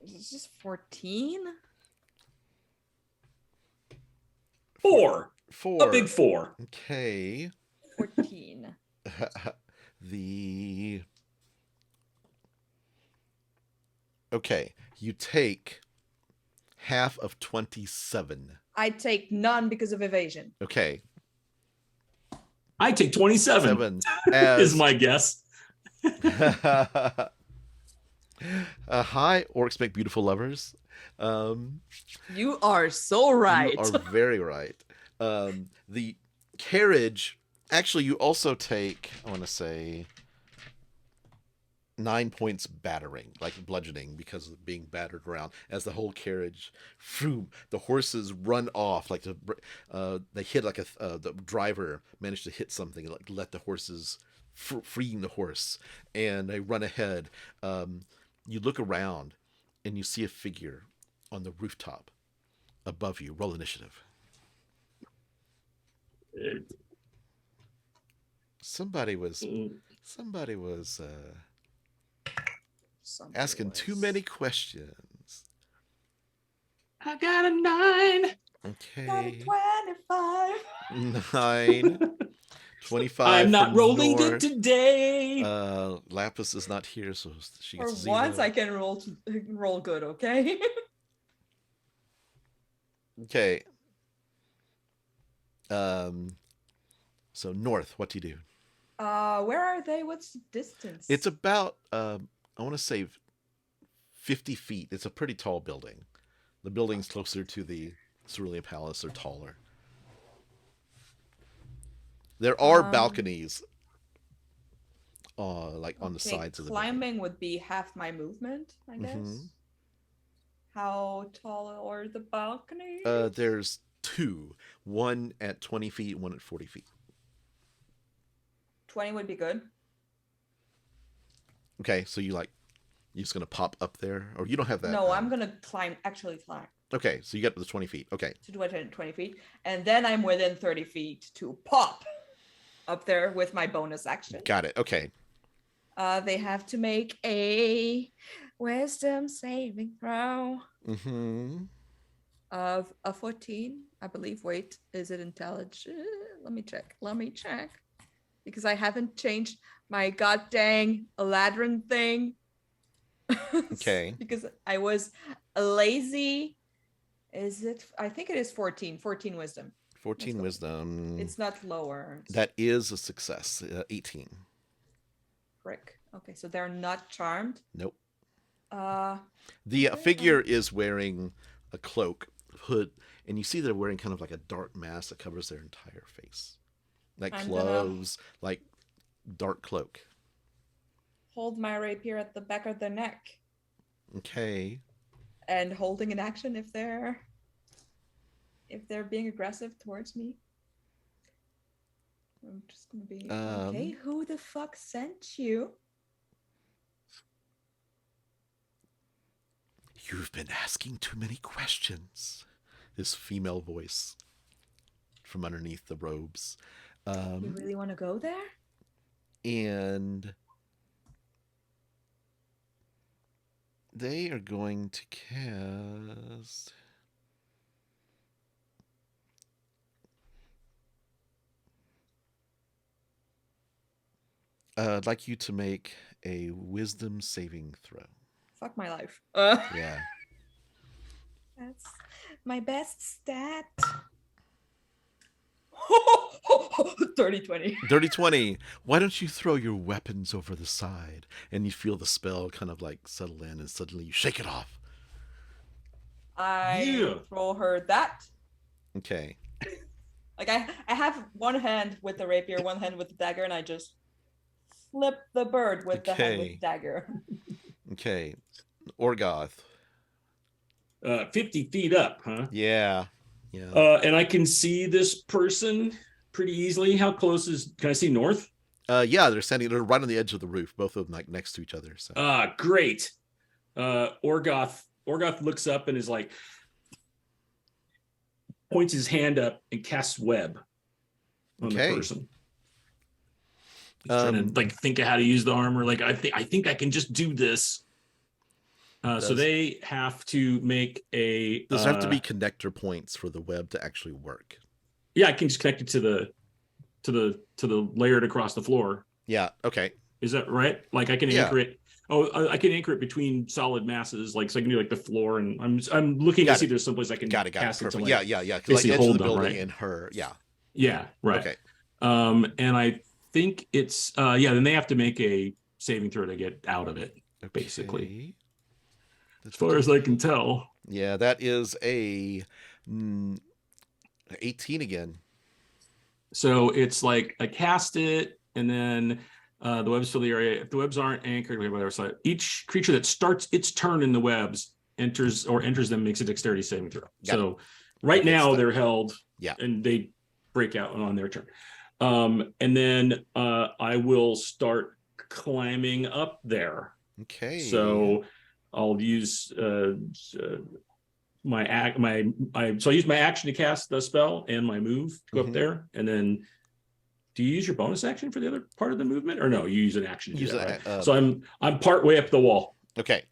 It's just 14. 4. A big 4. Okay. 14. Okay, you take half of 27. I take none because of evasion. Okay. I take 27. Is my guess. Hi, orcs make beautiful lovers. You are so right. You are very right. The carriage, actually, you also take, I want to say, 9 points battering, like bludgeoning, because of being battered around. As the whole carriage, the horses run off, like they hit like the driver managed to hit something and like let the horses freeing the horse, and they run ahead. You look around and you see a figure on the rooftop above you. Roll initiative. Somebody was asking too many questions. I got a 9. Okay. Got a 25. 9. 25. I'm not rolling good today. Lapis is not here, so she For gets 0. once, I can roll good. Okay. Okay. So north, what do you do? Where are they? What's the distance? It's about I want to say 50 feet. It's a pretty tall building. The building's closer to the Cerulean Palace. They're taller. There are balconies, like on the sides of the building. Climbing would be half my movement, I guess. Mm-hmm. How tall are the balconies? There's 2. One at 20 feet, one at 40 feet. 20 would be good. Okay, so you're just gonna pop up there, or you don't have that? No, I'm gonna climb. Actually, Okay, so you get to the 20 feet. Okay. To within 20 feet. And then I'm within 30 feet to pop up there with my bonus action. Got it. Okay. They have to make a wisdom saving throw Mm-hmm. of a 14, I believe. Wait, is it intelligent? Let me check. Because I haven't changed my god dang Eladrin thing. Okay. Because I was lazy. Is it? I think it is 14. 14 wisdom. 14 wisdom. It's not lower. That is a success. 18. Frick. Okay, so they're not charmed. Nope. Uh, The figure is wearing a cloak, hood, and you see they're wearing kind of like a dark mask that covers their entire face. Like clothes, like dark cloak. Hold my rapier at the back of their neck. Okay. And holding an action if they're being aggressive towards me. I'm just gonna be okay. Who the fuck sent you? You've been asking too many questions. This female voice from underneath the robes. You really want to go there? And they are going to cast. I'd like you to make a wisdom saving throw. Fuck my life. Yeah. That's my best stat. 30-20. Dirty 20. Why don't you throw your weapons over the side? And you feel the spell kind of like settle in, and suddenly you shake it off. I throw her that. Okay. Like I have one hand with the rapier, one hand with the dagger, and I just flip the bird with the hand with the dagger. Okay. Orgoth. 50 feet up, huh? Yeah. Yeah. And I can see this person pretty easily. How close can I see north? Yeah, they're right on the edge of the roof, both of them like next to each other. So. Great. Orgoth looks up and is like, points his hand up and casts web on the person. He's trying to like think of how to use the armor. Like I think I can just do this. So they have to make a. Does there have to be connector points for the web to actually work? Yeah, I can just connect it to the layered across the floor. Yeah. Okay. Is that right? Like I can anchor it. Oh, I can anchor it between solid masses, like so I can do like the floor, and I'm looking to see if there's someplace I can cast it to like yeah. Because like edge of the building right? and her, yeah. Yeah, right. Okay. And I think it's then they have to make a saving throw to get out of it, basically. As far as I can tell. Yeah, that is a 18 again. So it's like I cast it, and then the webs fill the area. If the webs aren't anchored, whatever. So each creature that starts its turn in the webs enters them makes a dexterity saving throw. So right now they're held, and they break out on their turn. And then I will start climbing up there. Okay. So I'll use so I use my action to cast the spell and my move to go up there, and then do you use your bonus action for the other part of the movement, or no? You use an action to do that, right? So I'm part way up the wall. Okay.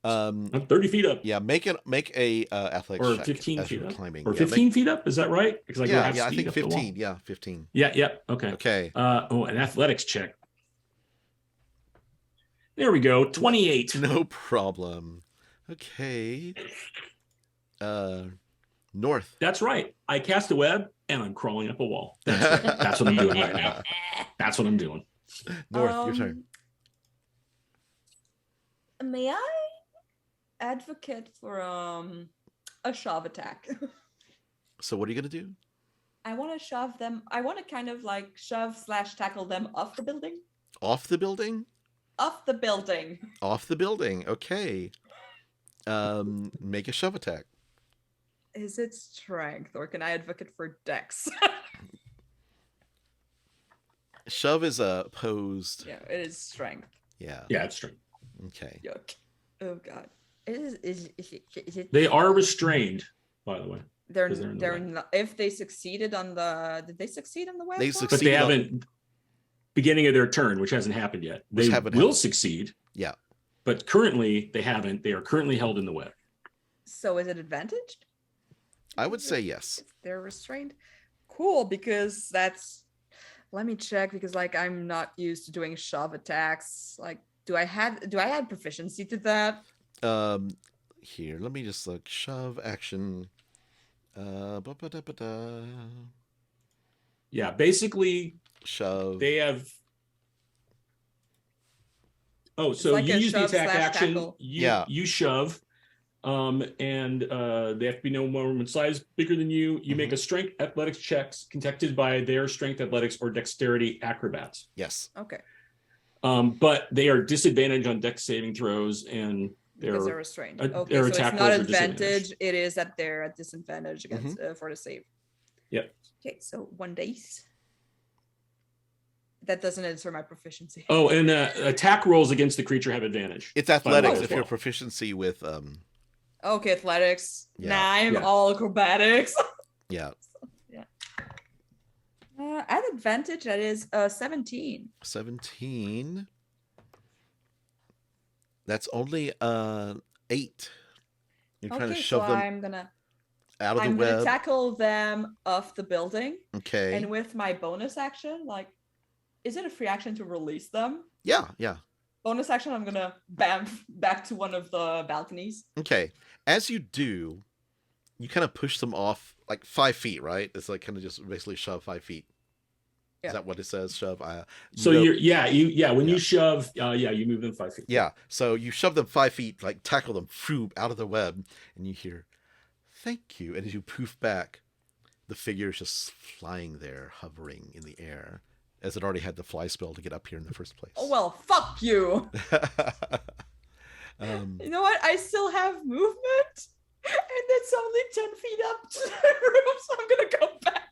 I'm 30 feet up. Yeah, make a athletics or check 15 feet up. climbing. Or 15 feet up. Is that right? Because I think 15. Yeah, 15. Yeah. Okay. Okay. An athletics check. There we go. 28. No problem. Okay. North. That's right. I cast a web and I'm crawling up a wall. That's right. That's what I'm doing right now. That's what I'm doing. North, your turn. May I advocate for a shove attack? So what are you gonna do? I want to shove them. I want to kind of like shove/tackle them off the building. Off the building? Off the building. Off the building. Okay. Make a shove attack. Is it strength, or can I advocate for dex? Shove is opposed. Yeah, it is strength. Yeah. Yeah, it's strength. Okay. Yuck. Oh god. Is it? They are restrained, by the way. They're 'cause they're in the they're web. not, if they succeeded on the, did they succeed on the web? They one? succeed- But they Succeeded on- haven't. Beginning of their turn, which hasn't happened yet. Which They haven't will happened. succeed, Yeah. but currently they haven't. They are currently held in the web. So is it advantaged? I would say yes. If they're restrained. Cool, because that's, let me check, because like I'm not used to doing shove attacks. Like, do I add proficiency to that? Here, let me just look. Shove action. Ba-ba-da-ba-da. Yeah, basically Shove. they have. Oh, It's so like you a use the shove attack slash action. tackle. Yeah. You shove, and they have to be no more than size bigger than you. You make a strength athletics checks contested by their strength athletics or dexterity acrobats. Yes. Okay. But they are disadvantaged on dex saving throws, and Because they're their restrained. their Okay, so it's attack not rolls are disadvantaged. advantage. It is that they're at disadvantage against for the save. Yep. Okay, so 1 dice. That doesn't answer my proficiency. Oh, and attack rolls against the creature have advantage. It's athletics as if your well. proficiency with Okay, athletics. Yeah. Nah, I'm Yeah. all acrobatics. yeah, At advantage, that is 17. 17. That's only 8. You're trying to Okay, shove so them I'm gonna out of the gonna web. tackle them off the building, Okay. and with my bonus action, like, is it a free action to release them? Yeah, yeah. Bonus action, I'm gonna bam back to one of the balconies. Okay. As you do, you kind of push them off like 5 feet, right? It's like kind of just basically shove 5 feet. Yeah. Is that what it says? Shove. So no- when you shove, you move them 5 feet. Yeah. So you shove them 5 feet, like tackle them, phew, out of the web, and you hear, "Thank you." And as you poof back, the figure is just flying there, hovering in the air, as it already had the fly spell to get up here in the first place. Oh well, fuck you. You know what? I still have movement, and it's only 10 feet up to the roof, so I'm gonna go back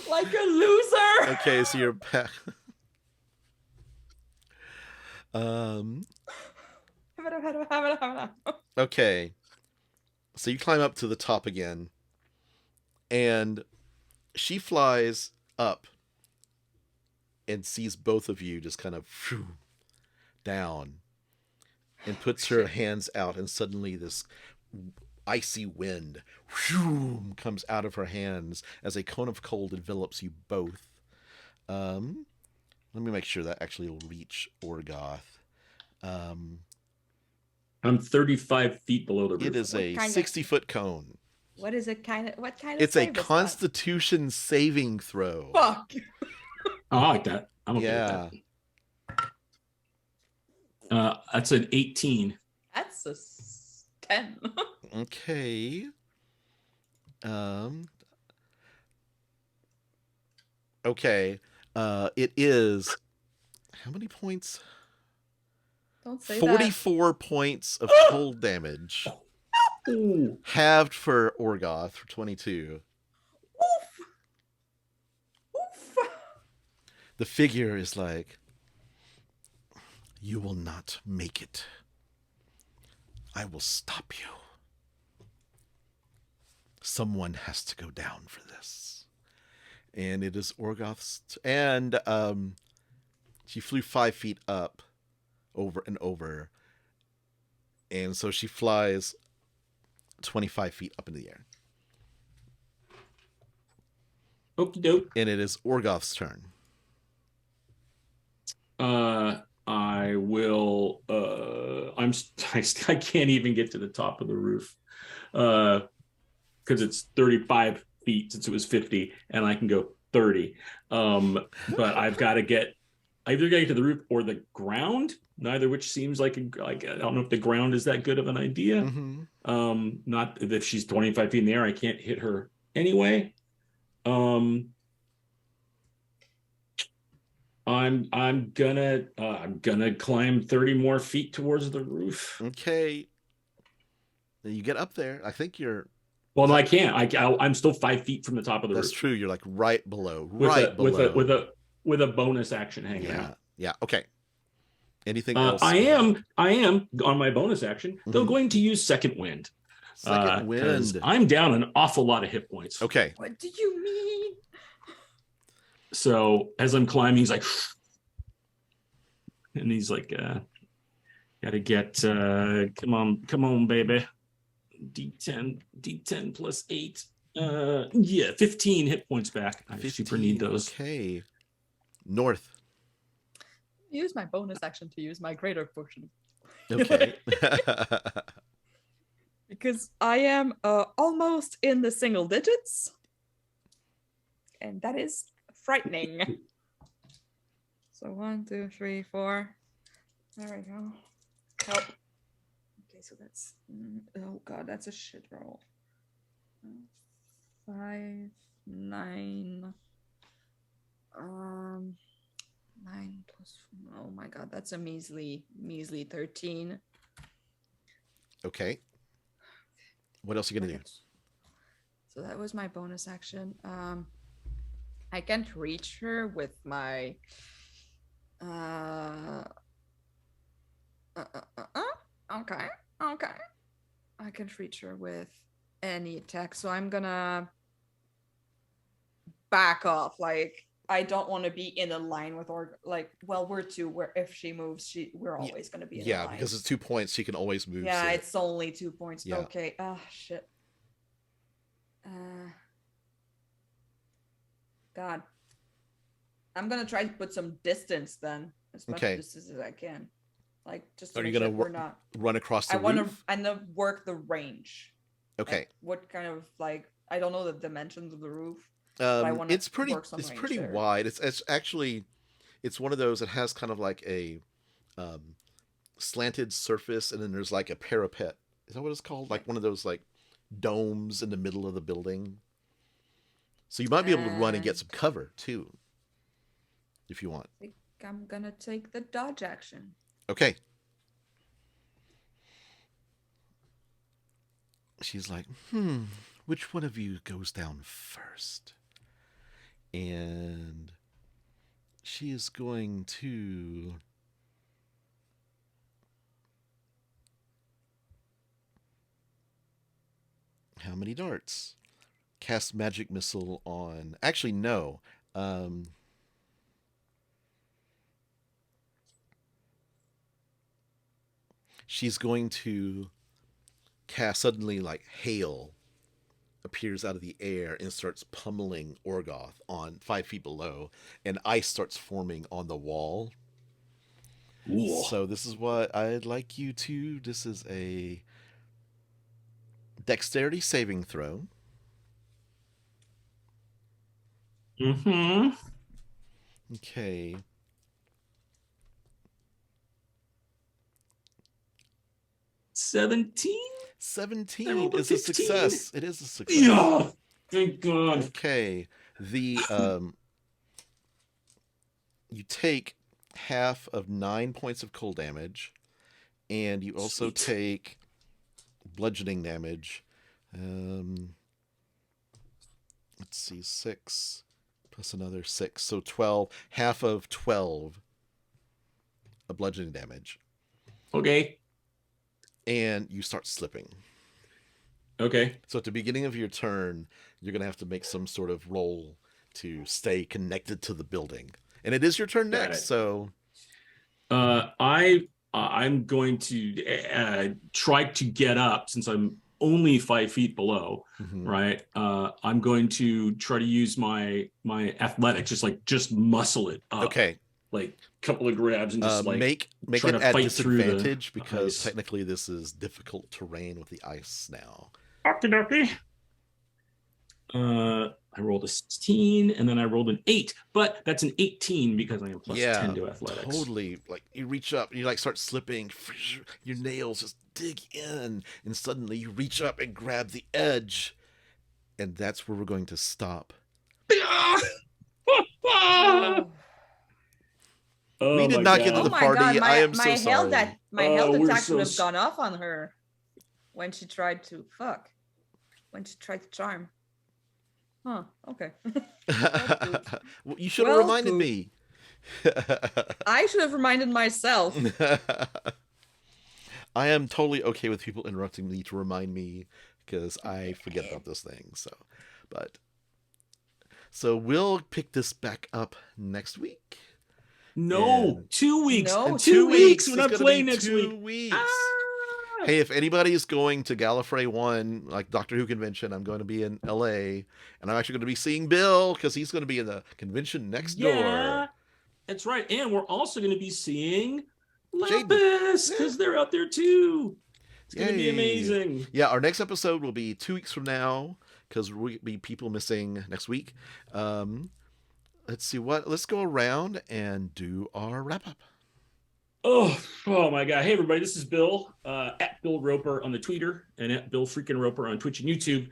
like a loser. Okay, so you're back. Okay. So you climb up to the top again, and she flies up and sees both of you just kind of phew, down, and puts her hands out, and suddenly this icy wind whew, comes out of her hands as a cone of cold envelops you both. Let me make sure that actually will reach Orgoth. I'm 35 feet below the roof. It is a kind of- 60-foot cone. What is it kind of? What kind of? It's a save is that? Constitution saving throw. Fuck. Oh, I like that. I'm okay Yeah. with that. That's an 18. That's a 10. Okay. Okay. It is how many points? Don't say 44 points of cold damage. Ooh. Halved for Orgoth for 22. that. Oof. Oof. The figure is like, "You will not make it. I will stop you. Someone has to go down for this." And it is Orgoth's and she flew 5 feet up over and over. And so she flies 25 feet up into the air. Okie doke. And it is Orgoth's turn. I will. I can't even get to the top of the roof because it's 35 feet since it was 50, and I can go 30. But I've got to get. I either got to get to the roof or the ground. Neither which seems like I don't know if the ground is that good of an idea. Mm-hmm. Not if she's 25 feet in the air, I can't hit her anyway. I'm gonna climb 30 more feet towards the roof. Okay. Then you get up there. I think you're. Well, no, I can't. I'm still 5 feet from the top of the That's roof. true. You're like right below. With Right a, below. with a bonus action hanging Yeah. out. Yeah. Okay. Anything else? I am on my bonus action, though, Mhm. going to use second wind. Second Because wind. I'm down an awful lot of hit points. Okay. What do you mean? So as I'm climbing, he's like, and he's like, gotta get, come on, baby. D10 plus 8. Yeah, 15 hit points back. I super need those. Okay. North. Use my bonus action to use my greater potion. Okay. Because I am almost in the single digits. And that is frightening. So 1, 2, 3, 4. There we go. Help. Okay, so that's oh god, that's a shit roll. 5, 9. 9 plus. Oh my god, that's a measly 13. Okay. What else are you gonna do? So that was my bonus action. I can't reach her with my okay. I can't reach her with any attack, so I'm gonna back off. Like, I don't want to be in a line with we're two, where if she moves, we're always gonna be in a line. Because it's 2 points, she can always move. Yeah, so it's only 2 points. Yeah. Okay. Shit. God. I'm gonna try to put some distance then, as much distance as I can. Like, just to Are you make gonna sure we're not run across the I want roof? to work the range. Okay. Like, what kind of, like, I don't know the dimensions of the roof. But I want It's pretty. work some It's range pretty there. wide. It's actually, it's one of those that has kind of like a slanted surface, and then there's like a parapet. Is that what it's called? Like one of those like domes in the middle of the building. So you might be able to run and get some cover too, if you want. I think I'm gonna take the dodge action. Okay. She's like, which one of you goes down first? And she is going to how many darts? Cast magic missile on. Actually, no. She's going to cast suddenly, like hail appears out of the air and starts pummeling Orgoth on 5 feet below, and ice starts forming on the wall. Ooh. So this is what I'd like you to. This is a dexterity saving throw. Mm-hmm. Okay. $17. 17 is a success. It is a success. Yeah. Thank God. Okay. The you take half of 9 points of cold damage, and you also Sweet. take bludgeoning damage. Let's see, 6 plus another 6, so 12. Half of 12 of bludgeoning damage, Okay. and you start slipping. Okay. So at the beginning of your turn, you're gonna have to make some sort of roll to stay connected to the building, and it is your turn Got next. it. So I'm going to try to get up since I'm only 5 feet below. Right. I'm going to try to use my athletics, just muscle it up. Okay. Like a couple of grabs and just make try it to at fight through disadvantage the because ice. technically this is difficult terrain with the ice now. Okie dokie. I rolled a 16 and then I rolled an 8, but that's an 18 because I am plus 10 to athletics. Totally. Like you reach up and you like start slipping, your nails just dig in, and suddenly you reach up and grab the edge, and that's where we're going to stop. We did not get to the party. God, I am so sorry. My health attack would have gone off on her when she tried to charm. Huh, okay. Well, you should have reminded me. I should have reminded myself. I am totally okay with people interrupting me to remind me because I forget about those things. So we'll pick this back up next week. No, And 2 weeks. No, 2 weeks. We're It's not gonna playing be next 2 week. weeks. Ah! Hey, if anybody's going to Gallifrey 1, like Doctor Who convention, I'm going to be in LA, and I'm actually going to be seeing Bill because he's going to be in the convention next door. That's right. And we're also going to be seeing Jaden. Lapis Yeah. because they're out there too. It's going to be Yay. amazing. Yeah, our next episode will be 2 weeks from now because we'll be people missing next week. Let's see what. Let's go around and do our wrap up. Oh my God. Hey, everybody. This is Bill at Bill Roper on the Twitter and at Bill freaking Roper on Twitch and YouTube.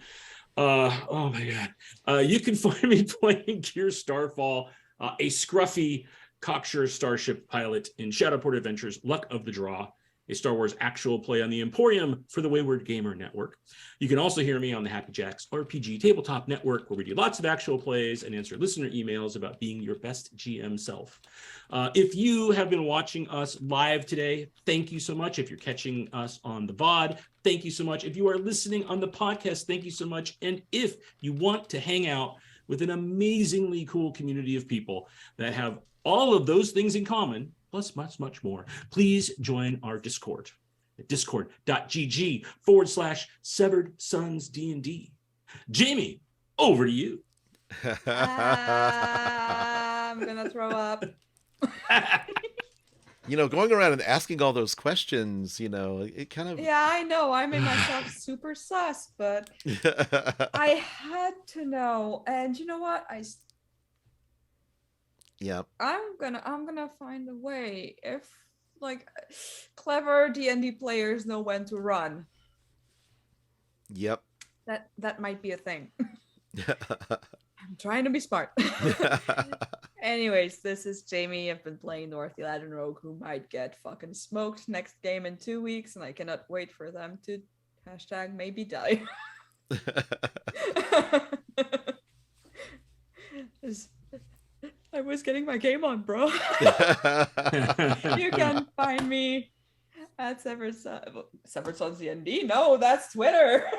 Oh my God. You can find me playing Gear Starfall, a scruffy cocksure starship pilot in Shadowport Adventures, Luck of the Draw, a Star Wars actual play on the Emporium for the Wayward Gamer Network. You can also hear me on the Happy Jacks RPG Tabletop Network, where we do lots of actual plays and answer listener emails about being your best GM self. If you have been watching us live today, thank you so much. If you're catching us on the VOD, thank you so much. If you are listening on the podcast, thank you so much. And if you want to hang out with an amazingly cool community of people that have all of those things in common, plus much, much more, please join our Discord at discord.gg/Severed Sons D&D. Jamie, over to you. I'm gonna throw up. Going around and asking all those questions, it kind of... Yeah, I know. I made myself super sus, but I had to know. And you know what? Yep. I'm gonna find a way. If clever D&D players know when to run. Yep. That might be a thing. I'm trying to be smart. Anyways, this is Jamie. I've been playing North Eladrin Rogue, who might get fucking smoked next game in 2 weeks, and I cannot wait for them to #maybe die. I was getting my game on, bro. You can find me at Severed Sons D&D. No, that's Twitter.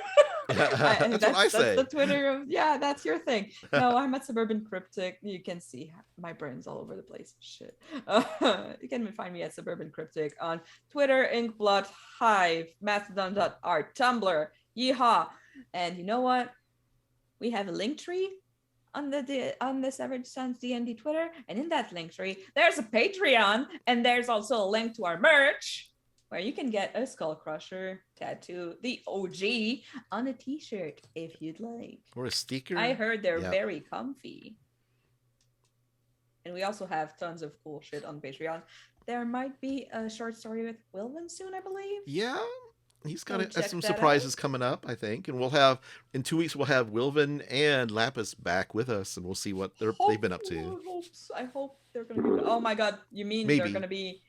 That's what I say. That's the Twitter that's your thing. No, I'm at Suburban Cryptic. You can see my brain's all over the place. Shit. You can find me at Suburban Cryptic on Twitter, Inkblot, Hive, Mastodon.art, Tumblr, Yeehaw. And you know what? We have a link tree on the Severed Sons D&D Twitter, and in that link tree, there's a Patreon, and there's also a link to our merch, where you can get a Skull Crusher tattoo, the OG, on a t-shirt if you'd like. Or a sticker. I heard they're very comfy. And we also have tons of cool shit on Patreon. There might be a short story with Wilvin soon, I believe. Yeah. He's got Check some that surprises out. coming up, I think. And in 2 weeks, we'll have Wilvin and Lapis back with us, and we'll see what they've been up to. I hope they're going to be... Oh my god, you mean Maybe. they're going to be...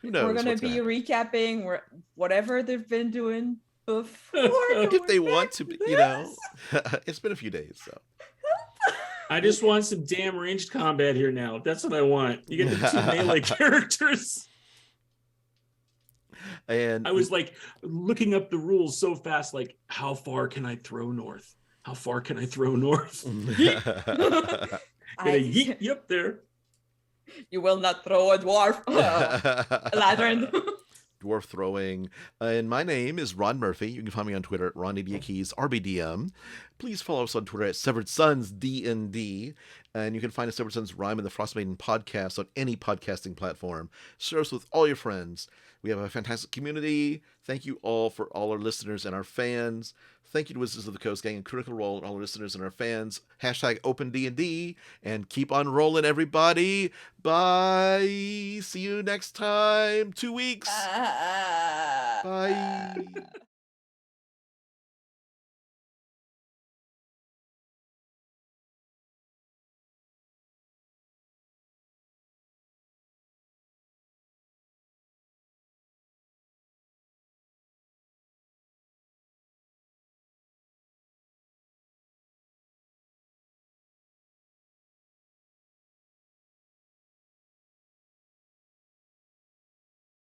Who knows? We're going to be recapping whatever they've been doing before. If they want to be, it's been a few days, so. I just want some damn ranged combat here now. That's what I want. You get the 2 melee characters. And I was looking up the rules so fast, how far can I throw north? How far can I throw north? Yeet. Yeet you up there. You will not throw a dwarf. Ladrin. Dwarf throwing. And my name is Ron Murphy. You can find me on Twitter at RonDiaKeys, RBDM. Please follow us on Twitter at Severed Sons D&D. And you can find a Severed Sons Rhyme and the Frostmaiden podcast on any podcasting platform. Share us with all your friends. We have a fantastic community. Thank you all for all our listeners and our fans. Thank you to Wizards of the Coast Gang and Critical Role and all our listeners and our fans. #OpenD&D. And keep on rolling, everybody. Bye. See you next time. 2 weeks. Bye.